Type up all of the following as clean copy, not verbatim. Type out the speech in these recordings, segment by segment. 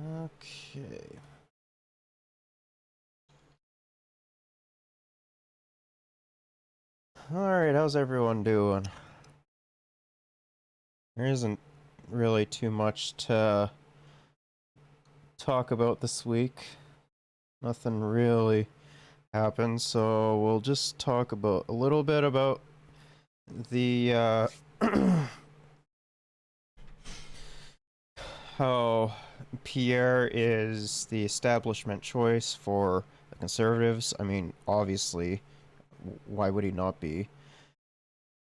Okay. Alright, how's everyone doing? There isn't really too much to talk about this week. Nothing really happened, so we'll just talk about a little bit about the how Pierre is the establishment choice for the Conservatives. I mean, obviously, why would he not be?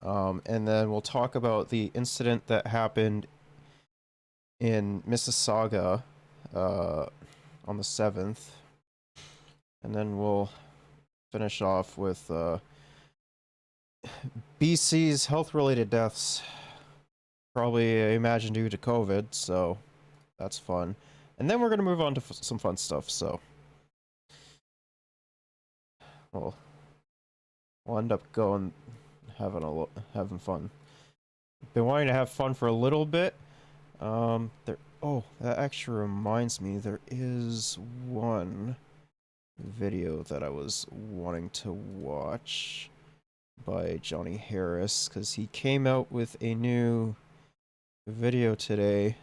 And then we'll talk about the incident that happened in Mississauga on the 7th. And then we'll finish off with BC's health-related deaths. Probably, I imagine, due to COVID, so that's fun. And then we're going to move on to some fun stuff, so... We'll end up going having fun. Been wanting to have fun for a little bit. That actually reminds me, there is one video that I was wanting to watch by Johnny Harris, because he came out with a new video today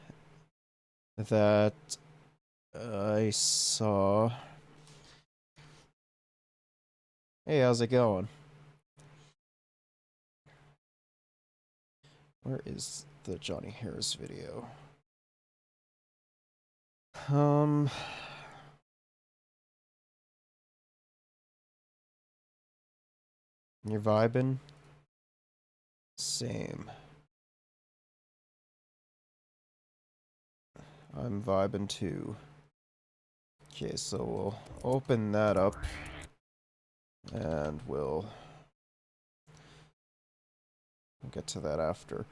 that I saw. Hey, how's it going? Where is the Johnny Harris video? You're vibing? Same. I'm vibing too. Okay, so we'll open that up and we'll get to that after.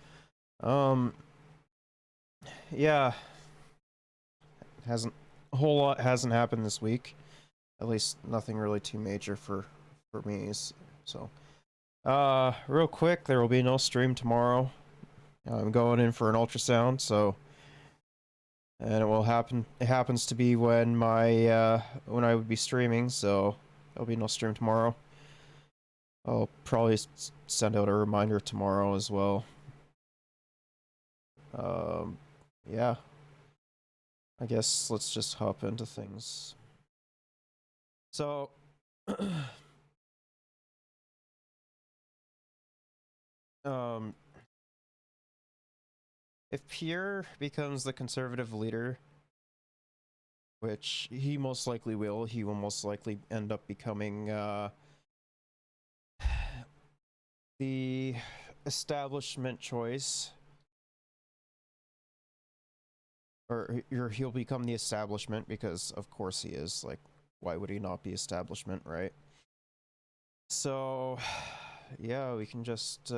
Yeah, a whole lot hasn't happened this week. At least nothing really too major for me. So, real quick, there will be no stream tomorrow. I'm going in for an ultrasound, so, and it will happen. It happens to be when when I would be streaming, so there'll be no stream tomorrow. I'll probably send out a reminder tomorrow as well. Yeah. I guess let's just hop into things. So, if Pierre becomes the Conservative leader, which he most likely will, he will most likely end up becoming the establishment choice. Or he'll become the establishment, because of course he is. Like, why would he not be establishment, right? So, yeah, we can just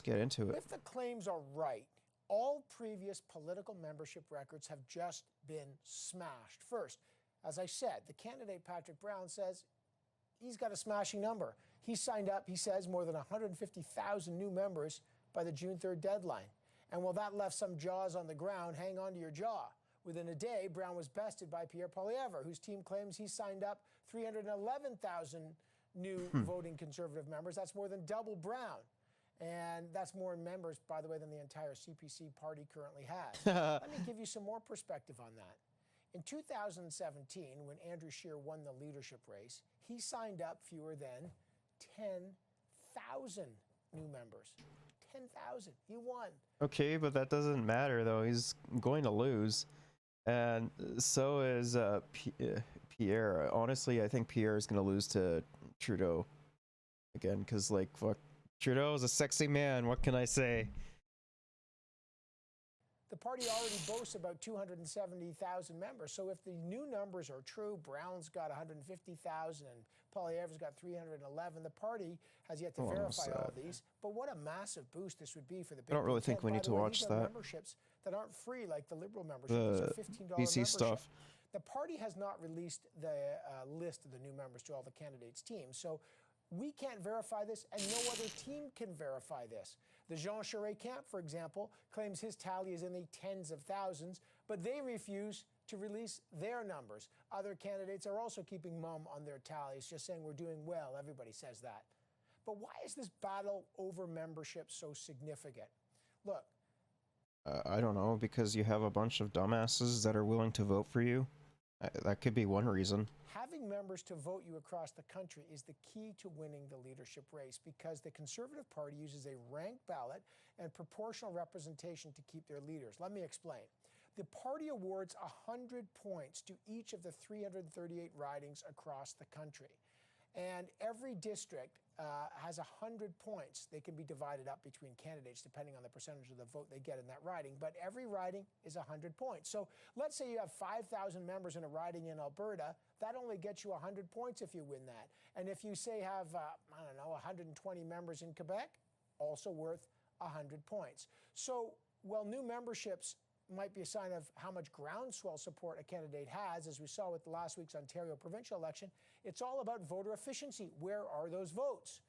get into it. If the claims are right, all previous political membership records have just been smashed. First, as I said, the candidate Patrick Brown says he's got a smashing number. He signed up, he says, more than 150,000 new members by the June 3rd deadline. And while that left some jaws on the ground, hang on to your jaw. Within a day, Brown was bested by Pierre Poilievre, whose team claims he signed up 311,000 new voting Conservative members. That's more than double Brown. And that's more members, by the way, than the entire CPC party currently has. Let me give you some more perspective on that. In 2017, when Andrew Scheer won the leadership race, he signed up fewer than 10,000 new members. 10,000. He won. Okay, but that doesn't matter, though. He's going to lose. And so is Pierre. Honestly, I think Pierre is going to lose to Trudeau again, because, like, fuck, Trudeau is a sexy man. What can I say? The party already boasts about 270,000 members. So if the new numbers are true, Brown's got 150,000 and Poilievre's got 311. The party has yet to verify all these. But what a massive boost this would be for the big. I don't really think we need to watch that. Memberships that aren't free like the Liberal membership. These are $15 BC membership. stuff. The party has not released the list of the new members to all the candidates' teams. So we can't verify this, and no other team can verify this. The Jean Charest camp, for example, claims his tally is in the tens of thousands, but they refuse to release their numbers. Other candidates are also keeping mum on their tallies, just saying we're doing well. Everybody says that. But why is this battle over membership so significant? Look. I don't know, because you have a bunch of dumbasses that are willing to vote for you. That could be one reason. Having members to vote you across the country is the key to winning the leadership race, because the Conservative Party uses a ranked ballot and proportional representation to keep their leaders. Let me explain. The party awards 100 points to each of the 338 ridings across the country. And every district has 100 points. They can be divided up between candidates depending on the percentage of the vote they get in that riding. But every riding is 100 points. So let's say you have 5,000 members in a riding in Alberta. That only gets you 100 points if you win that. And if you say have, 120 members in Quebec, also worth 100 points. So while new memberships might be a sign of how much groundswell support a candidate has, as we saw with last week's Ontario provincial election, it's all about voter efficiency. Where are those votes?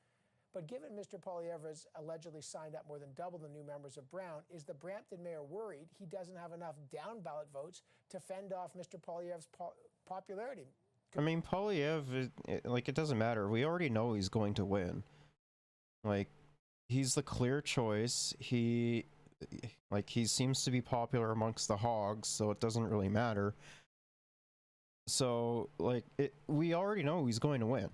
But given Mr. Poilievre has allegedly signed up more than double the new members of Brown, is the Brampton mayor worried he doesn't have enough down-ballot votes to fend off Mr. Poilievre's popularity? I mean, Poilievre, it doesn't matter. We already know he's going to win. He's the clear choice. He seems to be popular amongst the hogs, so it doesn't really matter. So, we already know he's going to win.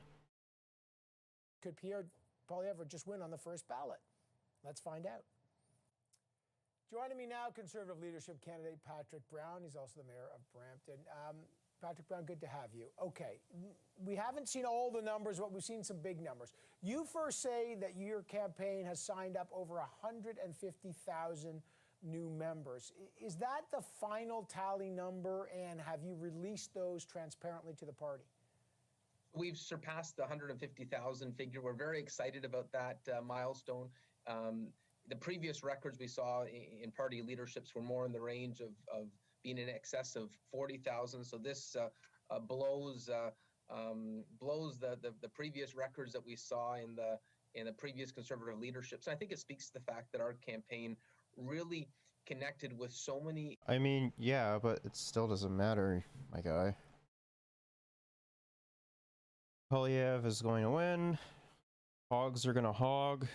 Could Pierre Poilievre just win on the first ballot? Let's find out. Joining me now, Conservative leadership candidate Patrick Brown. He's also the mayor of Brampton. Patrick Brown, good to have you. Okay, we haven't seen all the numbers, but we've seen some big numbers. You first say that your campaign has signed up over 150,000 new members. Is that the final tally number, and have you released those transparently to the party? We've surpassed the 150,000 figure. We're very excited about that milestone. The previous records we saw in party leaderships were more in the range of being in excess of 40,000. So this blows the previous records that we saw in the previous Conservative leadership. So I think it speaks to the fact that our campaign really connected with so many. I mean, yeah, but it still doesn't matter, my guy. Poilievre is going to win. Hogs are going to hog.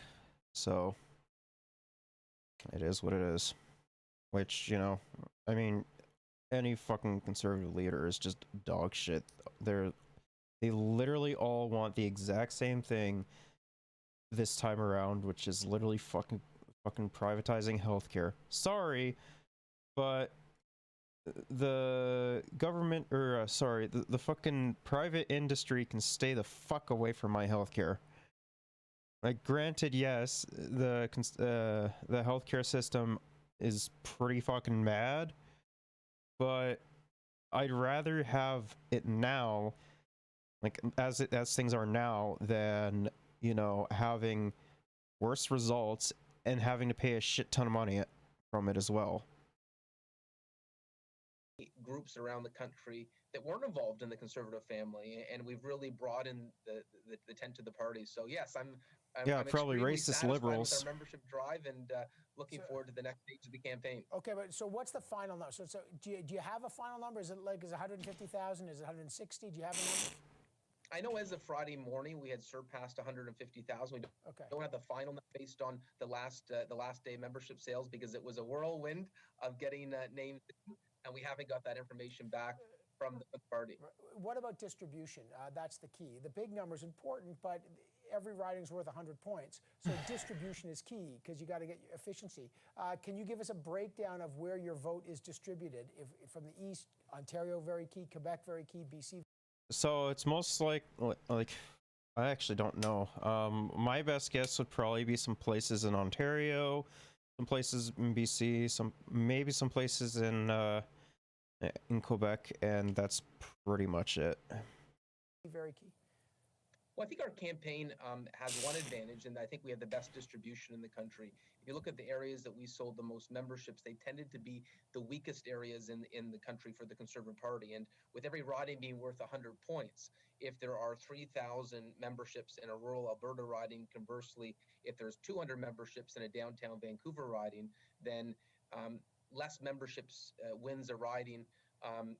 So it is what it is. Which, I mean, any fucking Conservative leader is just dog shit. They literally all want the exact same thing this time around, which is literally fucking privatizing healthcare. Sorry, but the government, the fucking private industry can stay the fuck away from my healthcare. Granted, yes, the healthcare system is pretty fucking bad, but I'd rather have it now, as things are now, than having worse results and having to pay a shit ton of money from it as well. Groups around the country that weren't involved in the Conservative family, and we've really brought in the tent to the party. So yes, I'm probably racist liberals. With our membership drive, and looking forward to the next stage of the campaign. Okay, but so what's the final number? So do you have a final number? Is it 150,000? Is it 160? Do you have a number? I know as of Friday morning we had surpassed 150,000. We don't have the final based on the last day membership sales, because it was a whirlwind of getting names, and we haven't got that information back from the party. What about distribution? That's the key. The big number is important, but every riding's worth 100 points. So distribution is key, because you got to get efficiency. Can you give us a breakdown of where your vote is distributed? If from the east, Ontario very key, Quebec very key, BC. So it's most like I actually don't know. My best guess would probably be some places in Ontario, some places in BC, maybe some places in Quebec, and that's pretty much it. Very key. Well, I think our campaign has one advantage, and I think we have the best distribution in the country. If you look at the areas that we sold the most memberships, they tended to be the weakest areas in the country for the Conservative Party. And with every riding being worth 100 points, if there are 3,000 memberships in a rural Alberta riding, conversely, if there's 200 memberships in a downtown Vancouver riding, then less memberships wins a riding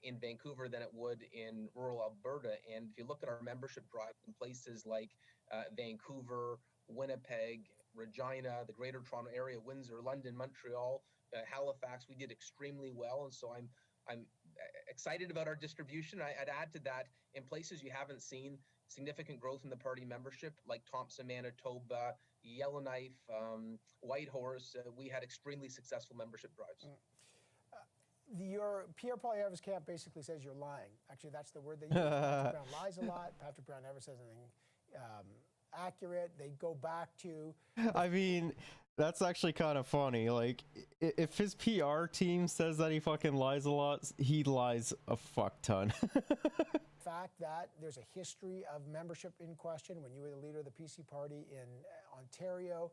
in Vancouver than it would in rural Alberta. And if you look at our membership drive in places like Vancouver, Winnipeg, Regina, the Greater Toronto Area, Windsor, London, Montreal, Halifax, we did extremely well. And so I'm excited about our distribution. I'd add to that, in places you haven't seen significant growth in the party membership, like Thompson, Manitoba, Yellowknife, Whitehorse, we had extremely successful membership drives. Your Pierre Poilievre's camp basically says you're lying. Actually, that's the word they use. Patrick Brown lies a lot. Patrick Brown never says anything accurate. They go back to... I mean, that's actually kind of funny. Like, if his PR team says that he fucking lies a lot, he lies a fuck ton. fact that there's a history of membership in question when you were the leader of the PC party in Ontario.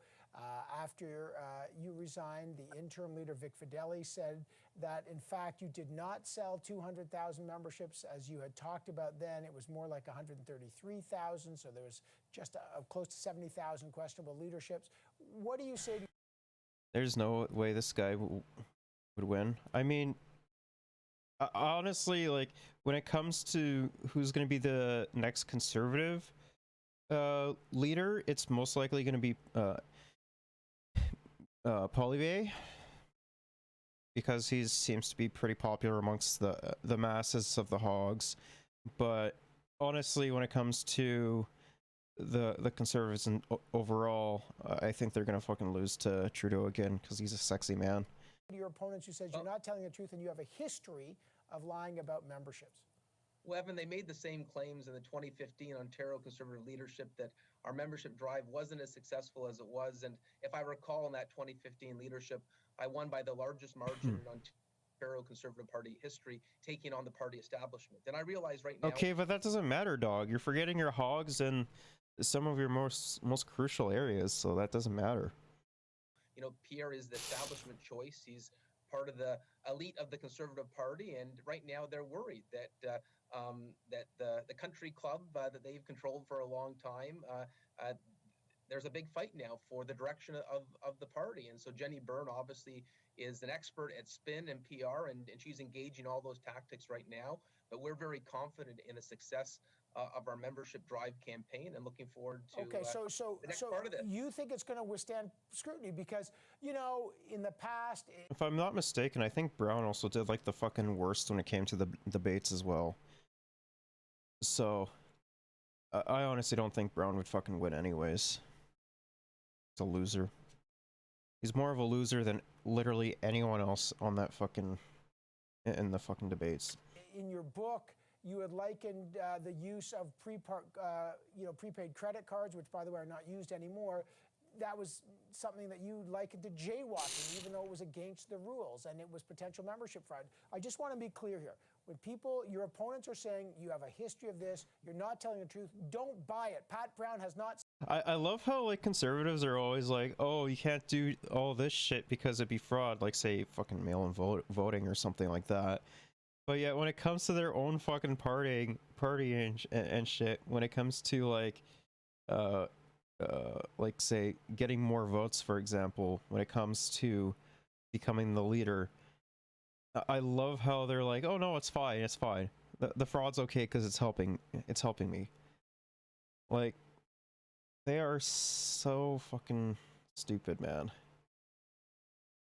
After you resigned, the interim leader, Vic Fideli, said that, in fact, you did not sell 200,000 memberships as you had talked about then. It was more like 133,000, so there was just close to 70,000 questionable leaderships. What do you say to... There's no way this guy would win. I mean, honestly, like, when it comes to who's going to be the next Conservative leader, it's most likely going to be Poilievre, because he seems to be pretty popular amongst the masses of the hogs. But honestly, when it comes to the Conservatives and overall, I think they're gonna fucking lose to Trudeau again because he's a sexy man. Your opponents who says you're not telling the truth and you have a history of lying about memberships. Well, Evan, they made the same claims in the 2015 Ontario Conservative leadership that our membership drive wasn't as successful as it was. And if I recall, in that 2015 leadership, I won by the largest margin in Ontario Conservative Party history, taking on the party establishment. And I realize right now... Okay, but that doesn't matter, dog. You're forgetting your hogs and some of your most crucial areas, so that doesn't matter. You know, Pierre is the establishment choice. He's part of the elite of the Conservative Party, and right now they're worried that the country club that they've controlled for a long time, there's a big fight now for the direction of the party. And so Jenny Byrne obviously is an expert at spin and PR, and she's engaging all those tactics right now. But we're very confident in the success of our membership drive campaign and looking forward to the next part of this. You think it's going to withstand scrutiny because, you know, in the past... If I'm not mistaken, I think Brown also did like the fucking worst when it came to the debates as well. So, I honestly don't think Brown would fucking win anyways. He's a loser. He's more of a loser than literally anyone else on that fucking... in the fucking debates. In your book, you had likened the use of prepaid credit cards, which, by the way, are not used anymore. That was something that you likened to jaywalking, even though it was against the rules and it was potential membership fraud. I just want to be clear here. When people, your opponents are saying you have a history of this, you're not telling the truth, don't buy it. Pat Brown has not... I love how, like, Conservatives are always like, oh, you can't do all this shit because it'd be fraud, like, say, fucking mail-in voting or something like that. But yeah, when it comes to their own fucking party and shit, when it comes to, like, say, getting more votes, for example, when it comes to becoming the leader, I love how they're like, oh no, it's fine, it's fine. The fraud's okay because it's helping me. Like, they are so fucking stupid, man.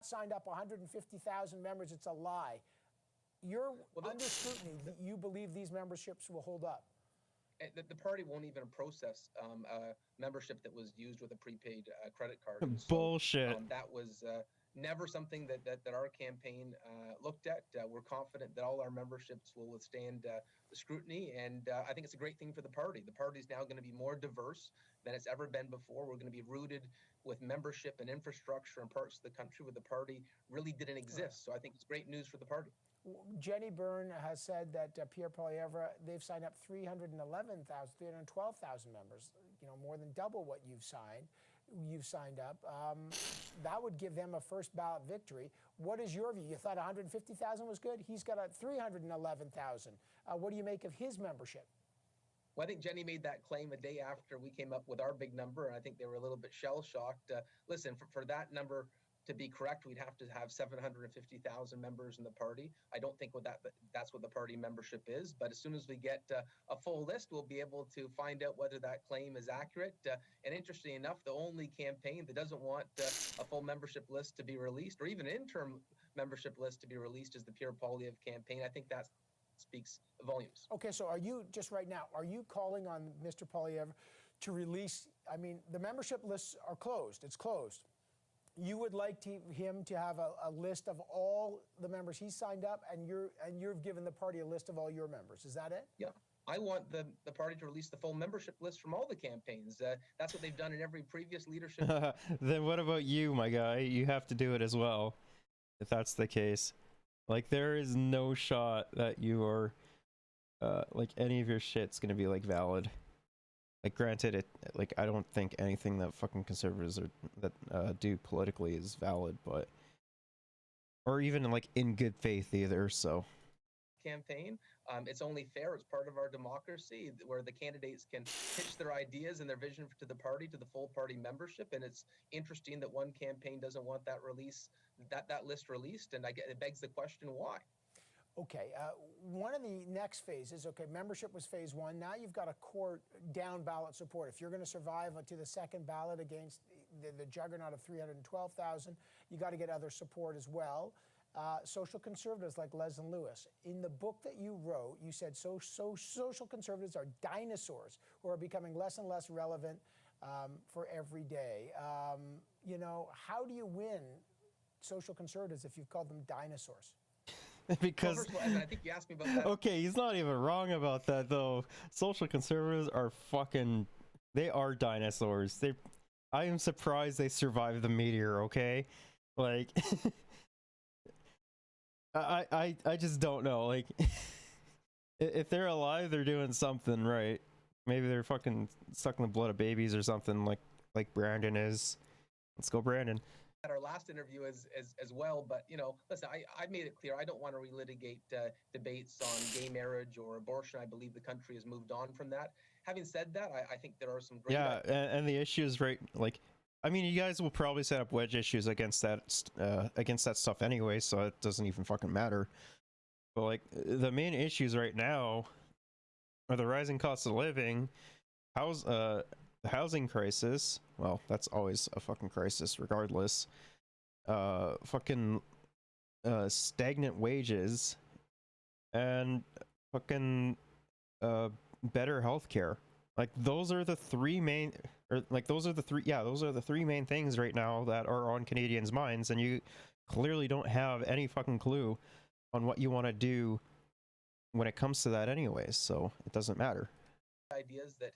Signed up 150,000 members, it's a lie. You're under scrutiny. You believe these memberships will hold up? The party won't even process a membership that was used with a prepaid credit card. Bullshit. That was never something that our campaign looked at. We're confident that all our memberships will withstand the scrutiny, and I think it's a great thing for the party. The party is now going to be more diverse than it's ever been before. We're going to be rooted with membership and infrastructure in parts of the country where the party really didn't exist. So I think it's great news for the party. Jenny Byrne has said that Pierre Poilievre, they've signed up 311,000, 312,000 members, more than double what you've signed up. That would give them a first ballot victory. What is your view? You thought 150,000 was good? He's got a 311,000. What do you make of his membership? Well, I think Jenny made that claim a day after we came up with our big number, and I think they were a little bit shell-shocked. Listen, for that number to be correct, we'd have to have 750,000 members in the party. I don't think that's what the party membership is, but as soon as we get a full list, we'll be able to find out whether that claim is accurate. And interestingly enough, the only campaign that doesn't want a full membership list to be released, or even an interim membership list to be released, is the Pierre Poilievre campaign. I think that speaks volumes. Okay, so are you, just right now, are you calling on Mr. Poilievre to release, I mean, the membership lists are closed, it's closed. You would like him to have a list of all the members he signed up, and you've given the party a list of all your members. Is that it? Yeah. I want the party to release the full membership list from all the campaigns. That's what they've done in every previous leadership. Then what about you, my guy? You have to do it as well, if that's the case. Like, there is no shot that you are, like, any of your shit's gonna be, like, valid. Like, granted, I don't think anything that fucking conservatives do politically is valid, but, or even, like, in good faith either, so. Campaign. It's only fair. It's part of our democracy where the candidates can pitch their ideas and their vision to the party, to the full party membership. And it's interesting that one campaign doesn't want that list released. And it begs the question, why? Okay, one of the next phases, okay, membership was phase one. Now you've got a court down ballot support. If you're going to survive to the second ballot against the juggernaut of 312,000, you got to get other support as well. Social conservatives like Leslyn Lewis. In the book that you wrote, you said social conservatives are dinosaurs who are becoming less and less relevant for every day. How do you win social conservatives if you've called them dinosaurs? Because well, first of all, Evan, I think you asked me about that. Okay, he's not even wrong about that though. Social conservatives are they are dinosaurs. I am surprised they survived the meteor, okay? Like I just don't know. Like if they're alive, they're doing something right. Maybe they're fucking sucking the blood of babies or something like Brandon is. Let's go, Brandon. At our last interview as well, but listen, I made it clear I don't want to relitigate debates on gay marriage or abortion. I believe the country has moved on from that. Having said that, I think there are some great and the issues, right? Like, I mean, you guys will probably set up wedge issues against that stuff anyway, so it doesn't even fucking matter. But like, the main issues right now are the rising cost of living, the housing crisis. Well, that's always a fucking crisis regardless. Fucking stagnant wages and fucking better healthcare. Like those are the three main things right now that are on Canadians' minds, and you clearly don't have any fucking clue on what you want to do when it comes to that anyways, so it doesn't matter. Ideas that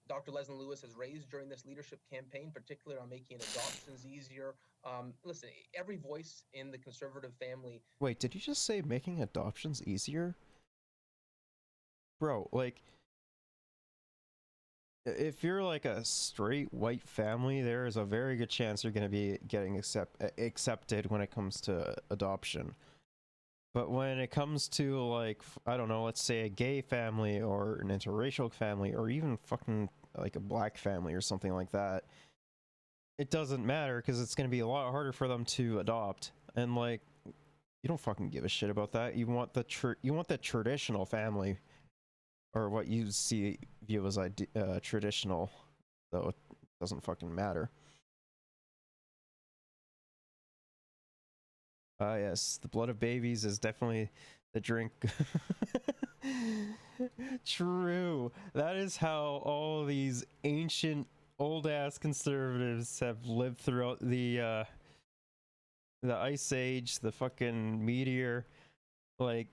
Dr. Leslyn Lewis has raised during this leadership campaign, particularly on making adoptions easier. Listen, every voice in the conservative family. Wait, did you just say making adoptions easier? Bro, like, if you're like a straight white family, there is a very good chance you're going to be getting accepted when it comes to adoption. But when it comes to, like, I don't know, let's say a gay family or an interracial family or even fucking like a black family or something like that, it doesn't matter because it's going to be a lot harder for them to adopt. And like, you don't fucking give a shit about that. You want the traditional family, or what you view as traditional, though it doesn't fucking matter. Yes, the blood of babies is definitely the drink. True. That is how all these ancient, old-ass conservatives have lived throughout the the Ice Age, the fucking meteor, like,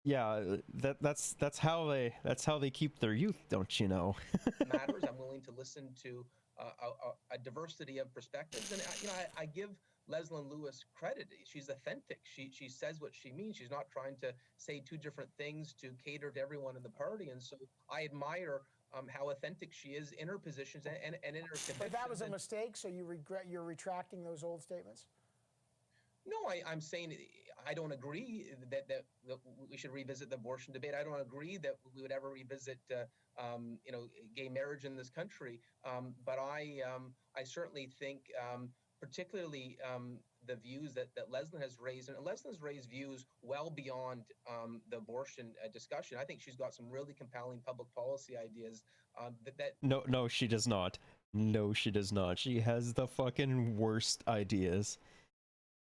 yeah, that's how they keep their youth, don't you know? Matters. I'm willing to listen to a diversity of perspectives, and I give Leslyn Lewis credit. She's authentic. She says what she means. She's not trying to say two different things to cater to everyone in the party, and so I admire how authentic she is in her positions and in her convictions. But that was a mistake, so you're retracting those old statements? No, I'm saying I don't agree that we should revisit the abortion debate. I don't agree that we would ever revisit, gay marriage in this country. But I certainly think, particularly the views that Leslyn has raised, and Leslyn has raised views well beyond the abortion discussion. I think she's got some really compelling public policy ideas that. No, she does not. No, she does not. She has the fucking worst ideas.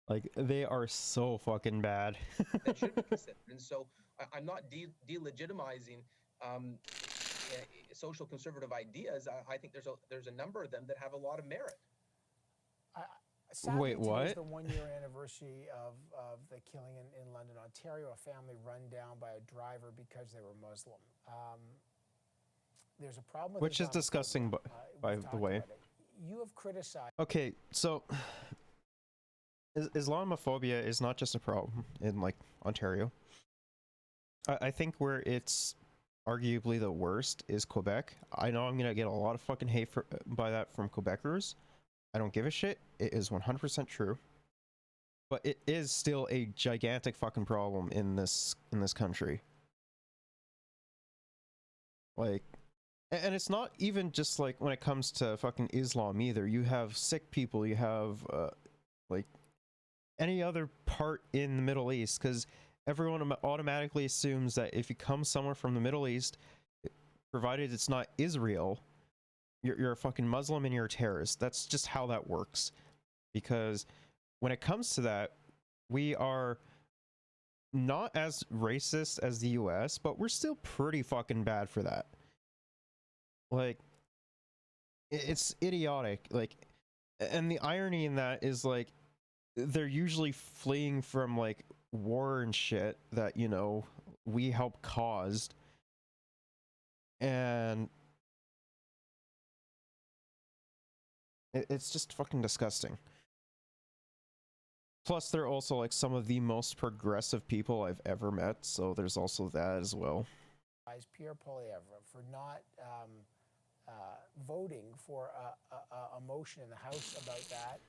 Like, they are so fucking bad. That should be considered. And so I'm not delegitimizing social conservative ideas. I think there's a number of them that have a lot of merit. Sadly, Wait, what? Today's the one-year anniversary of the killing in London, Ontario. A family run down by a driver because they were Muslim. There's a problem with Which is disgusting, by the way. You have criticized. Okay, so Islamophobia is not just a problem in, like, Ontario. I think where it's arguably the worst is Quebec. I know I'm gonna get a lot of fucking hate by that from Quebecers. I don't give a shit. It is 100% true. But it is still a gigantic fucking problem in this country. Like, and it's not even just like when it comes to fucking Islam either. You have Sikh people, you have like any other part in the Middle East, because everyone automatically assumes that if you come somewhere from the Middle East, provided it's not Israel, you're a fucking Muslim and you're a terrorist. That's just how that works. Because when it comes to that, we are not as racist as the US, but we're still pretty fucking bad for that. Like, it's idiotic. Like, and the irony in that is, like, they're usually fleeing from, like, war and shit that, you know, we helped caused. And it's just fucking disgusting. Plus, they're also, like, some of the most progressive people I've ever met, so there's also that as well. Pierre Poilievre for not voting for a motion in the House about that,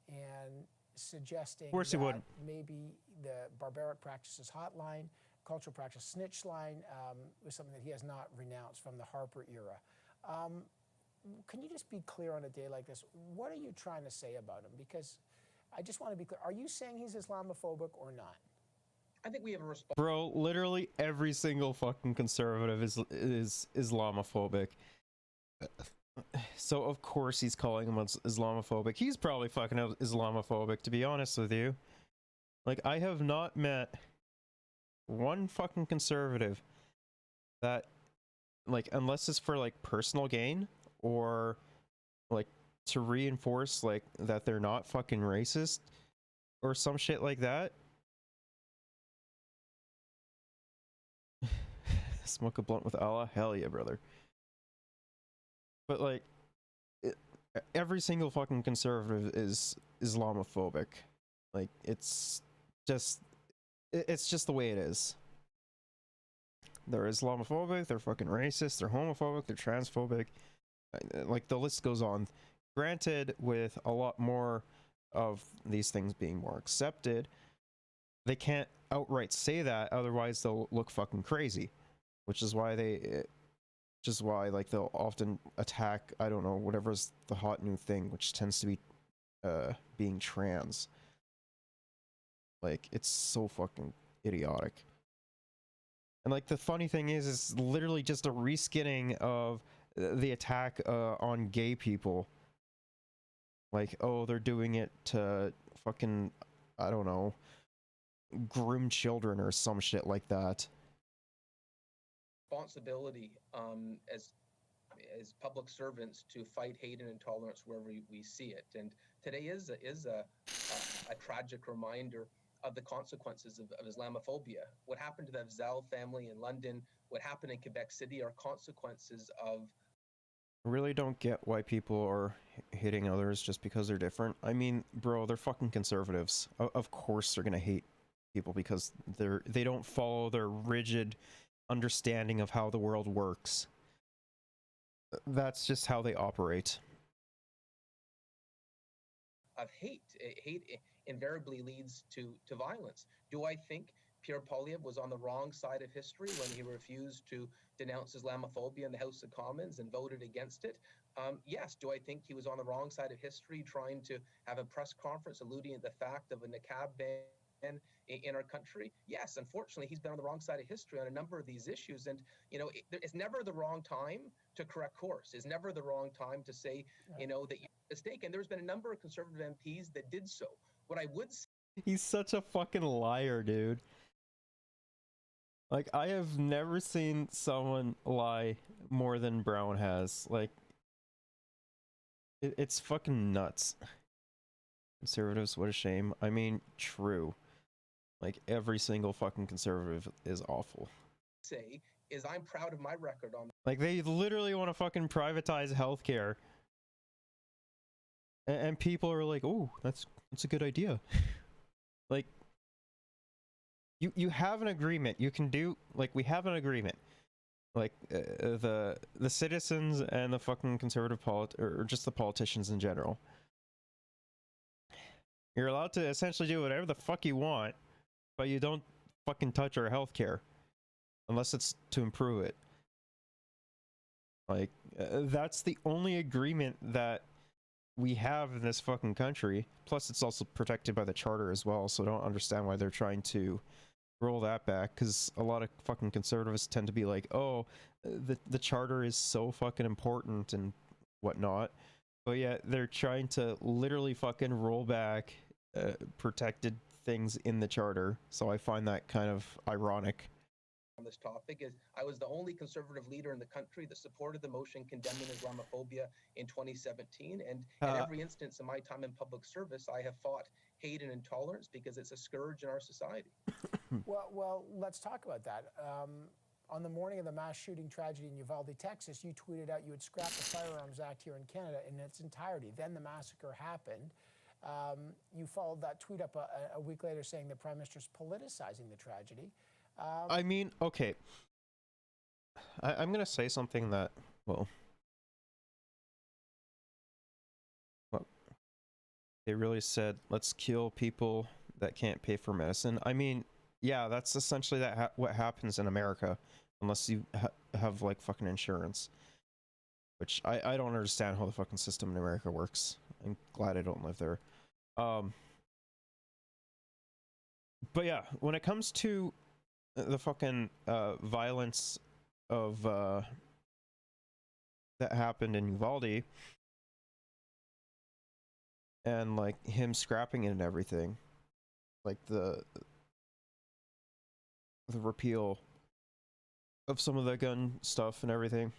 and suggesting that maybe the Barbaric Practices Hotline, Cultural Practice Snitch Line, was something that he has not renounced from the Harper era. Can you just be clear on a day like this? What are you trying to say about him? Because I just want to be clear. Are you saying he's Islamophobic or not? I think we have a response. Bro, literally every single fucking conservative is Islamophobic. So of course he's calling him Islamophobic. He's probably fucking Islamophobic, to be honest with you. Like, I have not met one fucking conservative that, like, unless it's for, like, personal gain or, like, to reinforce, like, that they're not fucking racist or some shit like that. Smoke a blunt with Allah? Hell yeah, brother. But, like, every single fucking conservative is Islamophobic. Like, it's just the way it is. They're Islamophobic, they're fucking racist, they're homophobic, they're transphobic. Like, the list goes on. Granted, with a lot more of these things being more accepted, they can't outright say that, otherwise they'll look fucking crazy. Which is why like, they'll often attack, I don't know, whatever's the hot new thing, which tends to be being trans. Like, it's so fucking idiotic. And, like, the funny thing is, it's literally just a reskinning of the attack on gay people. Like, oh, they're doing it to fucking, I don't know, groom children or some shit like that. Responsibility as public servants to fight hate and intolerance wherever we see it, and today is a tragic reminder of the consequences of Islamophobia. What happened to the Afzal family in London, what happened in Quebec City are consequences of. I really don't get why people are hating others just because they're different. I mean, bro, they're fucking conservatives. Of course they're gonna hate people because they don't follow their rigid understanding of how the world works. That's just how they operate. Of hate. Hate invariably leads to violence. Do I think Pierre Poilievre was on the wrong side of history when he refused to denounce Islamophobia in the House of Commons and voted against it? Yes. Do I think he was on the wrong side of history trying to have a press conference alluding to the fact of a niqab ban in our country? Yes. Unfortunately, he's been on the wrong side of history on a number of these issues. And, it's never the wrong time to correct course. It's never the wrong time to say, that you made a mistake. And there's been a number of Conservative MPs that did so. What I would say, He's such a fucking liar, dude. Like, I have never seen someone lie more than Brown has. Like, it's fucking nuts. Conservatives, what a shame. I mean, true. Like, every single fucking conservative is awful. say is I'm proud of my record on. Like, they literally want to fucking privatize healthcare. And people are like, oh, that's a good idea. Like, you have an agreement. You can do, like, we have an agreement. Like, the citizens and the fucking conservative or just the politicians in general. You're allowed to essentially do whatever the fuck you want, but you don't fucking touch our healthcare. Unless it's to improve it. Like, that's the only agreement that we have in this fucking country. Plus, it's also protected by the charter as well, so I don't understand why they're trying to roll that back, because a lot of fucking conservatives tend to be like, oh, the charter is so fucking important and whatnot, but yet they're trying to literally fucking roll back protected things in the charter, so I find that kind of ironic. On this topic is I was the only Conservative leader in the country that supported the motion condemning Islamophobia in 2017. And in every instance in my time in public service, I have fought hate and intolerance because it's a scourge in our society. Well, let's talk about that. On the morning of the mass shooting tragedy in Uvalde, Texas, you tweeted out you had scrapped the Firearms Act here in Canada in its entirety. Then the massacre happened. You followed that tweet up a week later saying the Prime Minister's politicizing the tragedy. I mean, okay. I'm going to say something that, well, they really said, let's kill people that can't pay for medicine. I mean, yeah, that's essentially what happens in America, unless you have, like, fucking insurance. Which, I don't understand how the fucking system in America works. I'm glad I don't live there. But yeah, when it comes to the fucking violence of that happened in Uvalde, and like him scrapping it and everything, like the repeal of some of the gun stuff and everything.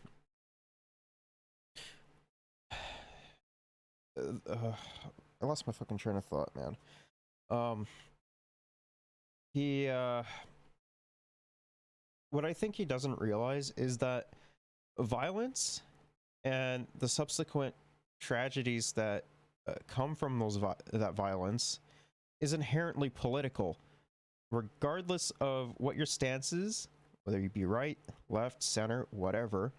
I lost my fucking train of thought, man. What I think he doesn't realize is that violence and the subsequent tragedies that come from that violence is inherently political, regardless of what your stance is, whether you be right, left, center, whatever.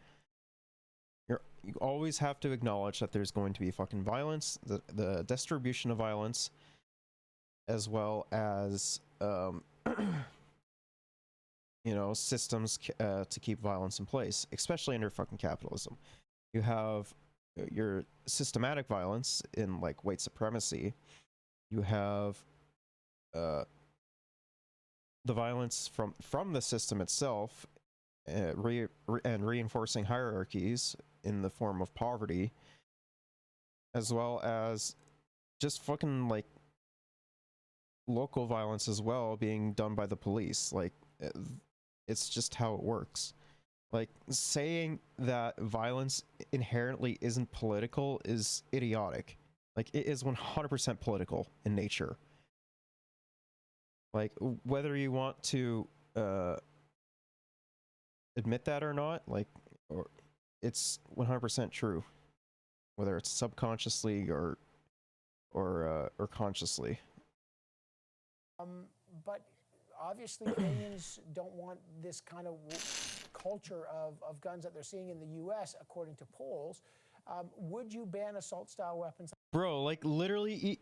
You always have to acknowledge that there's going to be fucking violence, the distribution of violence, as well as systems to keep violence in place, especially under fucking capitalism. You have your systematic violence in like white supremacy. You have the violence from the system itself, and reinforcing hierarchies in the form of poverty, as well as just fucking like local violence as well being done by the police. Like, it's just how it works. Like, saying that violence inherently isn't political is idiotic. Like, it is 100% political in nature. Like, whether you want to admit that or not, like, or it's 100% true, whether it's subconsciously or consciously. But obviously, Canadians don't want this kind of culture of guns that they're seeing in the U.S., according to polls. Would you ban assault-style weapons? Bro, like, literally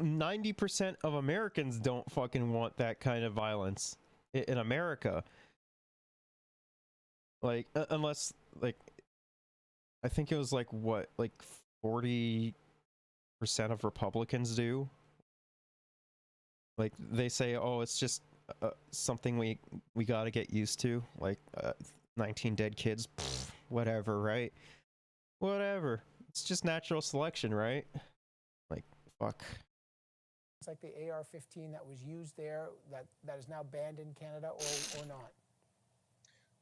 90% of Americans don't fucking want that kind of violence in America. Like, unless, like, I think it was like, what, like 40% of Republicans do. Like, they say, oh, it's just something we gotta get used to. Like, 19 dead kids, pfft, whatever, right? Whatever. It's just natural selection, right? Like, fuck. It's like the AR-15 that was used there that is now banned in Canada, or not?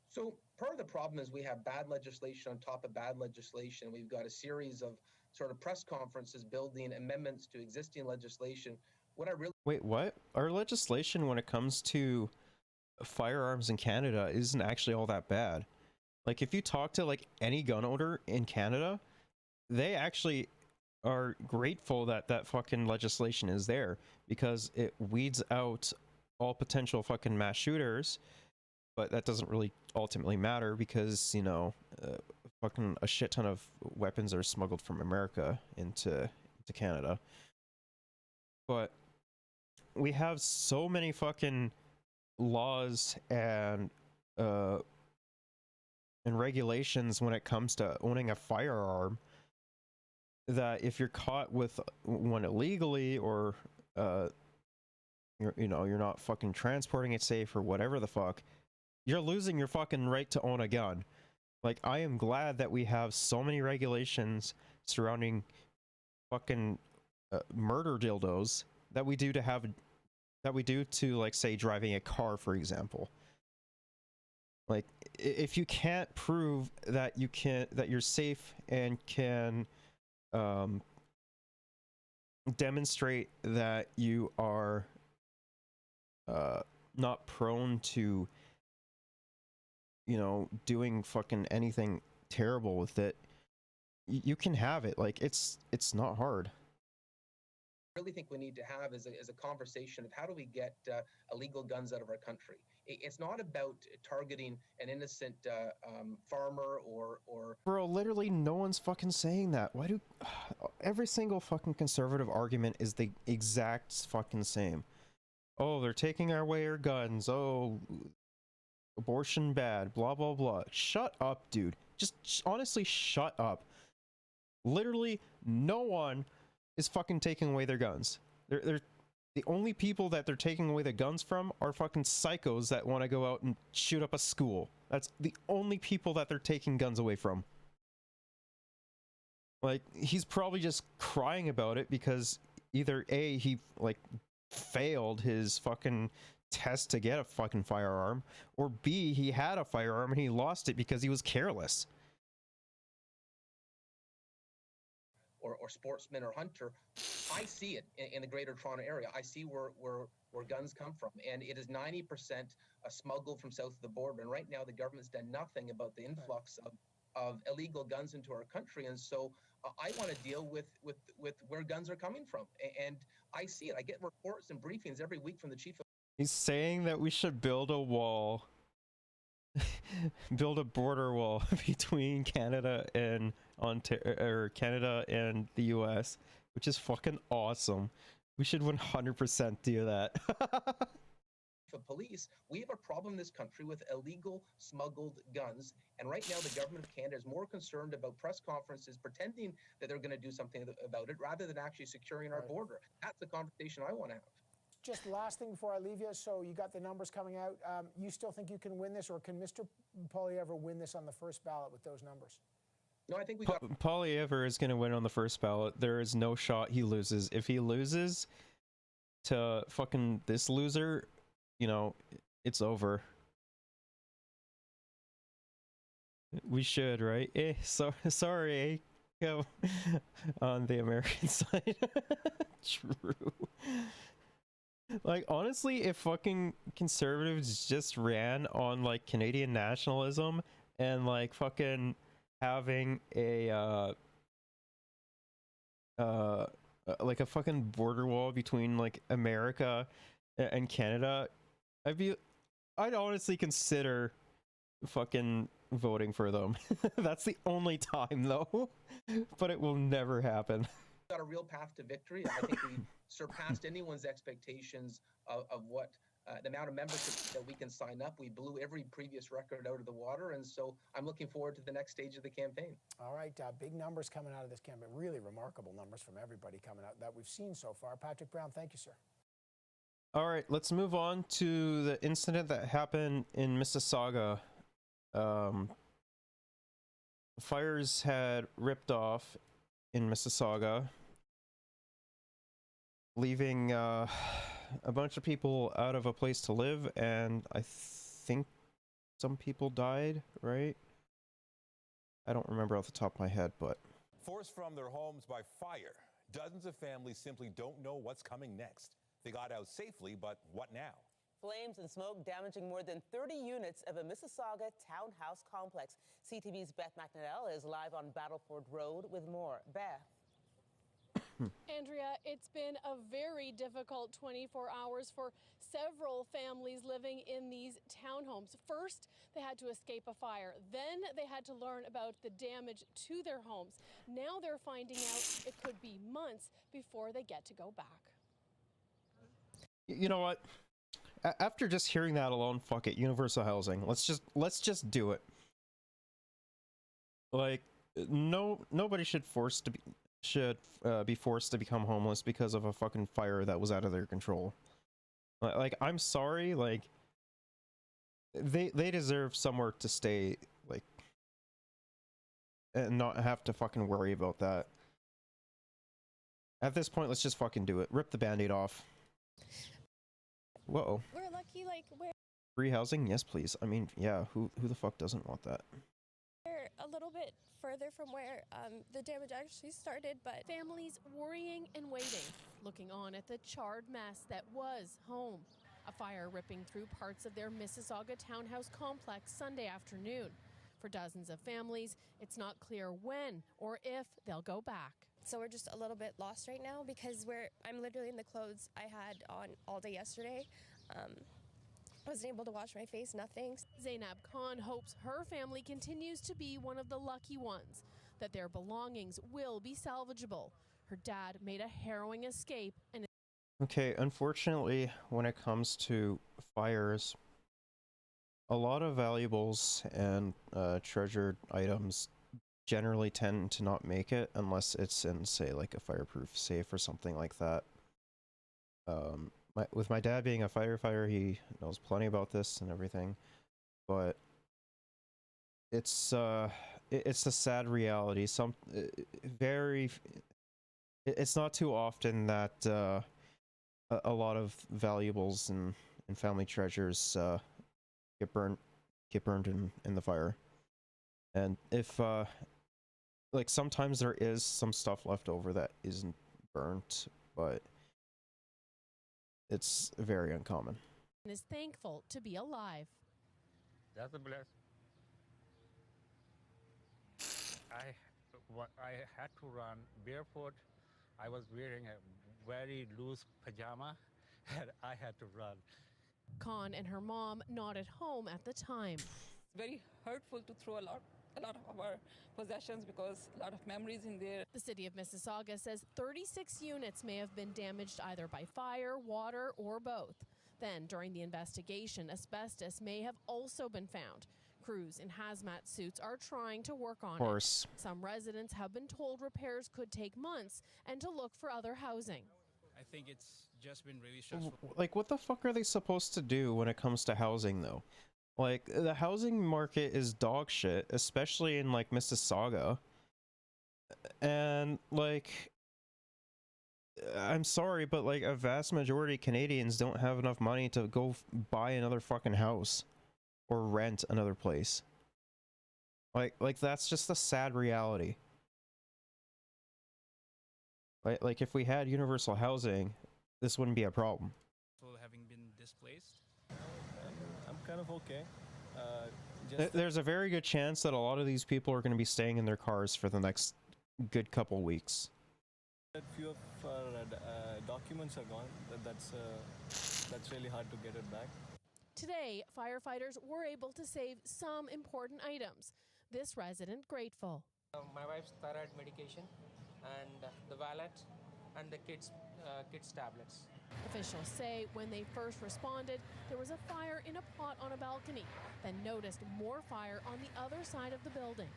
So part of the problem is we have bad legislation on top of bad legislation. We've got a series of sort of press conferences building amendments to existing legislation. What I really Wait, what? Our legislation when it comes to firearms in Canada isn't actually all that bad. Like, if you talk to like any gun owner in Canada, they actually are grateful that that fucking legislation is there, because it weeds out all potential fucking mass shooters. But that doesn't really ultimately matter, because, you know, fucking a shit ton of weapons are smuggled from America into Canada. But we have so many fucking laws and regulations when it comes to owning a firearm, that if you're caught with one illegally, or you're not fucking transporting it safe, or whatever the fuck, you're losing your fucking right to own a gun. Like, I am glad that we have so many regulations surrounding fucking murder dildos that we do to like, say, driving a car, for example. Like, if you can't prove that you're safe and can demonstrate that you are not prone to, you know, doing fucking anything terrible with it, you can have it. Like, it's not hard. really think we need to have is a conversation of how do we get illegal guns out of our country. It's not about targeting an innocent farmer or Bro, literally no one's fucking saying that. Why do every single fucking conservative argument is the exact fucking same? Oh, they're taking away our guns. Oh, abortion bad, blah blah blah. Shut up, dude. Just honestly shut up. Literally no one is fucking taking away their guns. They're the only people that they're taking away the guns from are fucking psychos that want to go out and shoot up a school. That's the only people that they're taking guns away from. Like, he's probably just crying about it because either A, he like failed his fucking test to get a fucking firearm, or B, he had a firearm and he lost it because he was careless. or sportsman or hunter. I see it in the Greater Toronto area. I see where guns come from, and it is 90% smuggled from south of the border. And right now, the government's done nothing about the influx of illegal guns into our country. And so I want to deal with where guns are coming from. And I see it. I get reports and briefings every week from the chief of. He's saying that we should build a wall, build a border wall between Canada and Canada and the US, which is fucking awesome. We should 100% do that. For police, we have a problem in this country with illegal smuggled guns, and right now the government of Canada is more concerned about press conferences pretending that they're going to do something about it rather than actually securing our border. That's the conversation I want to have. Just last thing before I leave you, so you got the numbers coming out. You still think you can win this, or can Mr. Poilievre win this on the first ballot with those numbers? No, I think we got. Poilievre is going to win on the first ballot. There is no shot he loses. If he loses to fucking this loser, you know, it's over. We should, right? Sorry, Yeah, on the American side. True. Like, honestly, if fucking conservatives just ran on like Canadian nationalism and like fucking having a like a fucking border wall between like America and Canada, I'd honestly consider fucking voting for them. That's the only time though, but it will never happen. Got a real path to victory. I think we surpassed anyone's expectations of what the amount of membership that we can sign up. We blew every previous record out of the water, and so I'm looking forward to the next stage of the campaign. All right, big numbers coming out of this campaign. Really remarkable numbers from everybody coming out that we've seen so far. Patrick Brown, thank you, sir. All right, let's move on to the incident that happened in Mississauga. Fires had ripped off in Mississauga, leaving a bunch of people out of a place to live, and I think some people died, right? I don't remember off the top of my head, but... Forced from their homes by fire, dozens of families simply don't know what's coming next. They got out safely, but what now? Flames and smoke damaging more than 30 units of a Mississauga townhouse complex. CTV's Beth McNadell is live on Battleford Road with more. Beth. Andrea, it's been a very difficult 24 hours for several families living in these townhomes. First, they had to escape a fire. Then they had to learn about the damage to their homes. Now they're finding out it could be months before they get to go back. You know what? After just hearing that alone, fuck it, universal housing. Let's just do it. Like, nobody should be forced to become homeless because of a fucking fire that was out of their control. Like, I'm sorry, like, they deserve somewhere to stay, like, and not have to fucking worry about that. At this point, let's just fucking do it. Rip the band-aid off. Whoa. We're lucky, like, we're Free housing? Yes, please. I mean, yeah, who the fuck doesn't want that? a little bit further from where the damage actually started, but Families worrying and waiting, looking on at the charred mess that was home. A fire ripping through parts of their Mississauga townhouse complex Sunday afternoon. For dozens of families, it's not clear when or if they'll go back. so we're just a little bit lost right now because I'm literally in the clothes I had on all day yesterday. I wasn't able to wash my face, nothing. Zainab Khan hopes her family continues to be one of the lucky ones, that their belongings will be salvageable. Her dad made a harrowing escape and Okay, unfortunately, when it comes to fires, a lot of valuables and treasured items generally tend to not make it unless it's in, say, like a fireproof safe or something like that. With my dad being a firefighter, he knows plenty about this and everything, but it's a sad reality. It's not too often that a lot of valuables and family treasures get burned in the fire. And if like sometimes there is some stuff left over that isn't burnt, but it's very uncommon. is thankful to be alive. That's a blessing. I had to run barefoot. I was wearing a very loose pajama and I had to run. Khan and her mom not at home at the time. It's very hurtful to throw a lot of our possessions because a lot of memories in there. The city of Mississauga says 36 units may have been damaged either by fire, water, or both. Then, during the investigation, asbestos may have also been found. Crews in hazmat suits are trying to work on it. Some residents have been told repairs could take months and to look for other housing. I think it's just been really stressful. Like, what the fuck are they supposed to do when it comes to housing, though? Like, the housing market is dog shit, especially in, like, Mississauga. And, like, I'm sorry, but, like, a vast majority of Canadians don't have enough money to go buy another fucking house or rent another place. Like that's just a sad reality. Like if we had universal housing, this wouldn't be a problem. having been displaced. I'm kind of okay. There's a very good chance that a lot of these people are going to be staying in their cars for the next good couple weeks. That few of our documents are gone. That's really hard to get it back. Today, firefighters were able to save some important items. This resident grateful. My wife's thyroid medication and the wallet and the kids' tablets. Officials say when they first responded, there was a fire in a pot on a balcony, then noticed more fire on the other side of the building.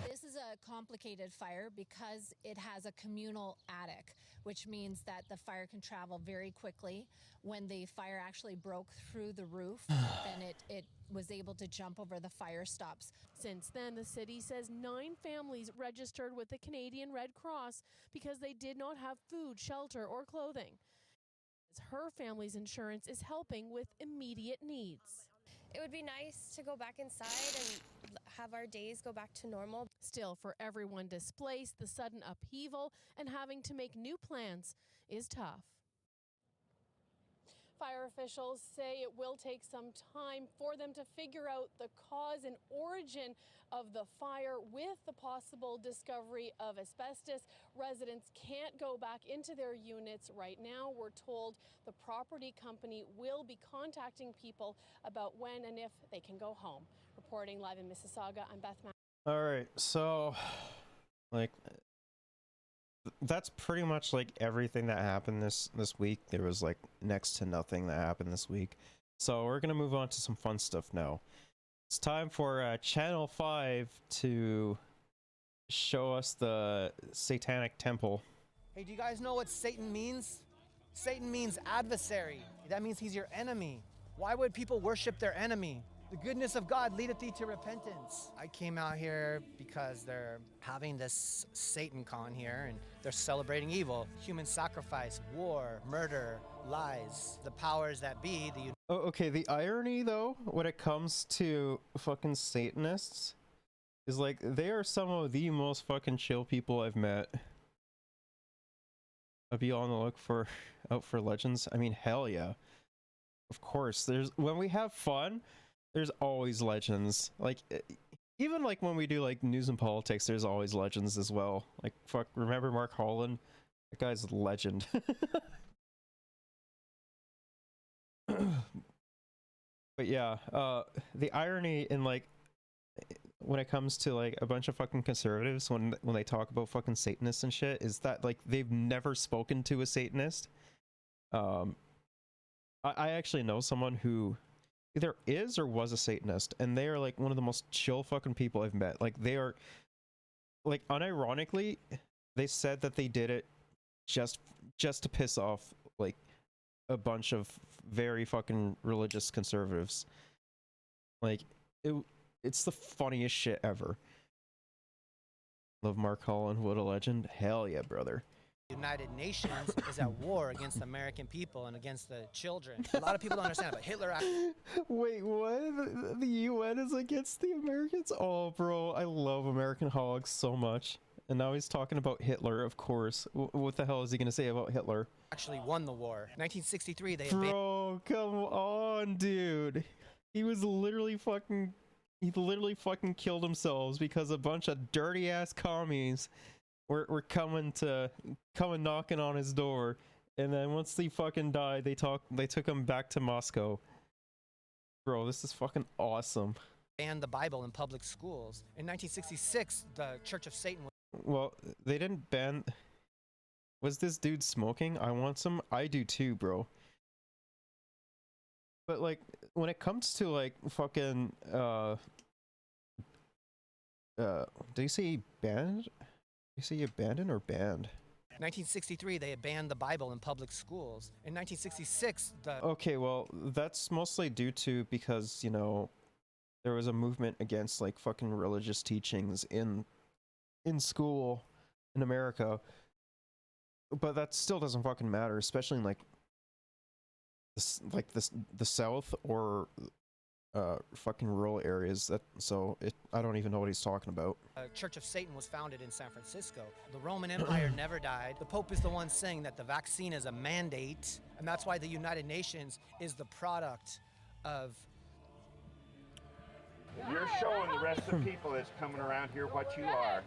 This is a complicated fire because it has a communal attic, which means that the fire can travel very quickly. When the fire actually broke through the roof, then it was able to jump over the fire stops. Since then, the city says 9 families registered with the Canadian Red Cross because they did not have food, shelter, or clothing. Her family's insurance is helping with immediate needs. It would be nice to go back inside and have our days go back to normal. Still, for everyone displaced, the sudden upheaval and having to make new plans is tough. Fire officials say it will take some time for them to figure out the cause and origin of the fire with the possible discovery of asbestos. Residents can't go back into their units right now. We're told the property company will be contacting people about when and if they can go home. Reporting live in Mississauga, I'm Beth Mack. All right, so like that's pretty much like everything that happened this week. There was like next to nothing that happened this week. So we're gonna move on to some fun stuff now. It's time for Channel 5 to show us the Satanic Temple. Hey, do you guys know what Satan means? Satan means adversary. That means he's your enemy. Why would people worship their enemy? The goodness of God leadeth thee to repentance. I came out here because they're having this Satan con here and they're celebrating evil, human sacrifice, war, murder, lies, the powers that be. Oh, okay, the irony though, when it comes to fucking Satanists, is like they are some of the most fucking chill people I've met. I'll be on the look out for legends. I mean, hell yeah. Of course, when we have fun, there's always legends. Like even like when we do like news and politics, there's always legends as well. Like fuck, remember Mark Holland? That guy's a legend. But yeah, the irony in like when it comes to like a bunch of fucking conservatives when they talk about fucking Satanists and shit is that like they've never spoken to a Satanist. I actually know someone who either is or was a Satanist, and they are like one of the most chill fucking people I've met. Like they are like unironically, they said that they did it just to piss off like a bunch of very fucking religious conservatives. Like it's the funniest shit ever. Love Mark Holland, what a legend. Hell yeah, brother. United Nations is at war against the American people and against the children. A lot of people don't understand, but Hitler actually... Wait, what? The UN is against the Americans? Oh, bro, I love American Hogs so much. And now he's talking about Hitler, of course. What the hell is he going to say about Hitler? Actually won the war. 1963, they... Bro, come on, dude. He literally fucking killed themselves because a bunch of dirty-ass commies were coming knocking on his door, and then once they fucking died, they took him back to Moscow. Bro, this is fucking awesome. Banned the Bible in public schools. In 1966, the Church of Satan... Well, they didn't ban... Was this dude smoking? I want some. I do too, bro. But like, when it comes to like fucking do you say banned? You say abandoned or banned? 1963, they had banned the Bible in public schools. In 1966, the... Okay, well, that's mostly due to because, you know, there was a movement against like fucking religious teachings in school in America. But that still doesn't fucking matter, especially in like the South or fucking rural areas. I don't even know what he's talking about. Church of Satan was founded in San Francisco. The Roman Empire never died. The Pope is the one saying that the vaccine is a mandate, and that's why the United Nations is the product of... You're showing the rest of the people that's coming around here what you are.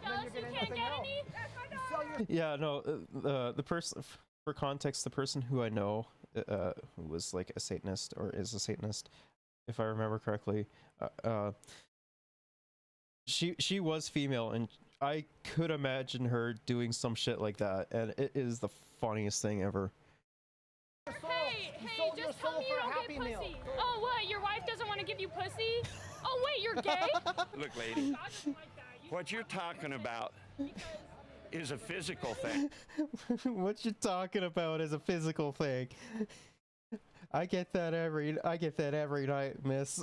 Yeah, no, the person, for context, the person who I know who was like a Satanist, or is a Satanist, if I remember correctly, she was female, and I could imagine her doing some shit like that, and it is the funniest thing ever. Hey, just tell me you don't get pussy. Oh, what? Your wife doesn't want to give you pussy? Oh, wait, you're gay? Look, lady, what you're talking about is a physical thing. What you're talking about is a physical thing. I get that every night, miss.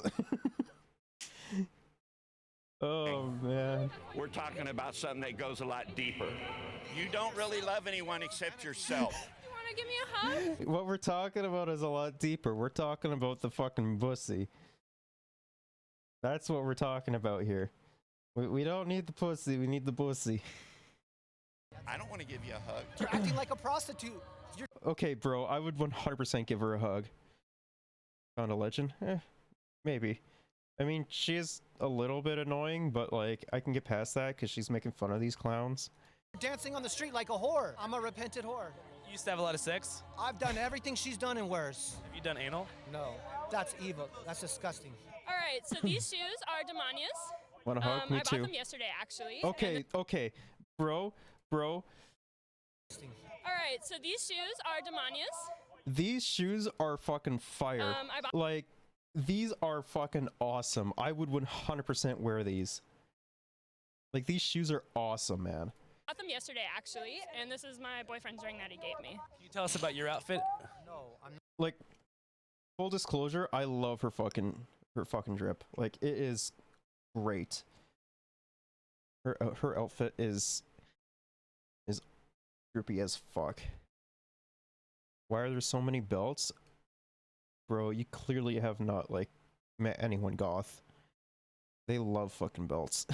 Oh, man. We're talking about something that goes a lot deeper. You don't really love anyone except yourself. You want to give me a hug? What we're talking about is a lot deeper. We're talking about the fucking pussy. That's what we're talking about here. We don't need the pussy, we need the pussy. I don't want to give you a hug. You're acting like a prostitute. Okay, bro, I would 100% give her a hug. Found a legend? Maybe. I mean, she is a little bit annoying, but like, I can get past that because she's making fun of these clowns. Dancing on the street like a whore. I'm a repentant whore. You used to have a lot of sex? I've done everything she's done and worse. Have you done anal? No, that's evil. That's disgusting. All right, so these shoes are Demonia's. Want a hug? Me I too. bought them yesterday, actually. Okay, okay. Bro. All right, so these shoes are Demonia's. These shoes are fucking fire. Like, these are fucking awesome. I would 100% wear these. Like, these shoes are awesome, man. I bought them yesterday, actually, and this is my boyfriend's ring that he gave me. Can you tell us about your outfit? No, I'm not. Like, full disclosure, I love her fucking drip. Like, it is great. Her outfit is drippy as fuck. Why are there so many belts? Bro, you clearly have not, like, met anyone goth. They love fucking belts.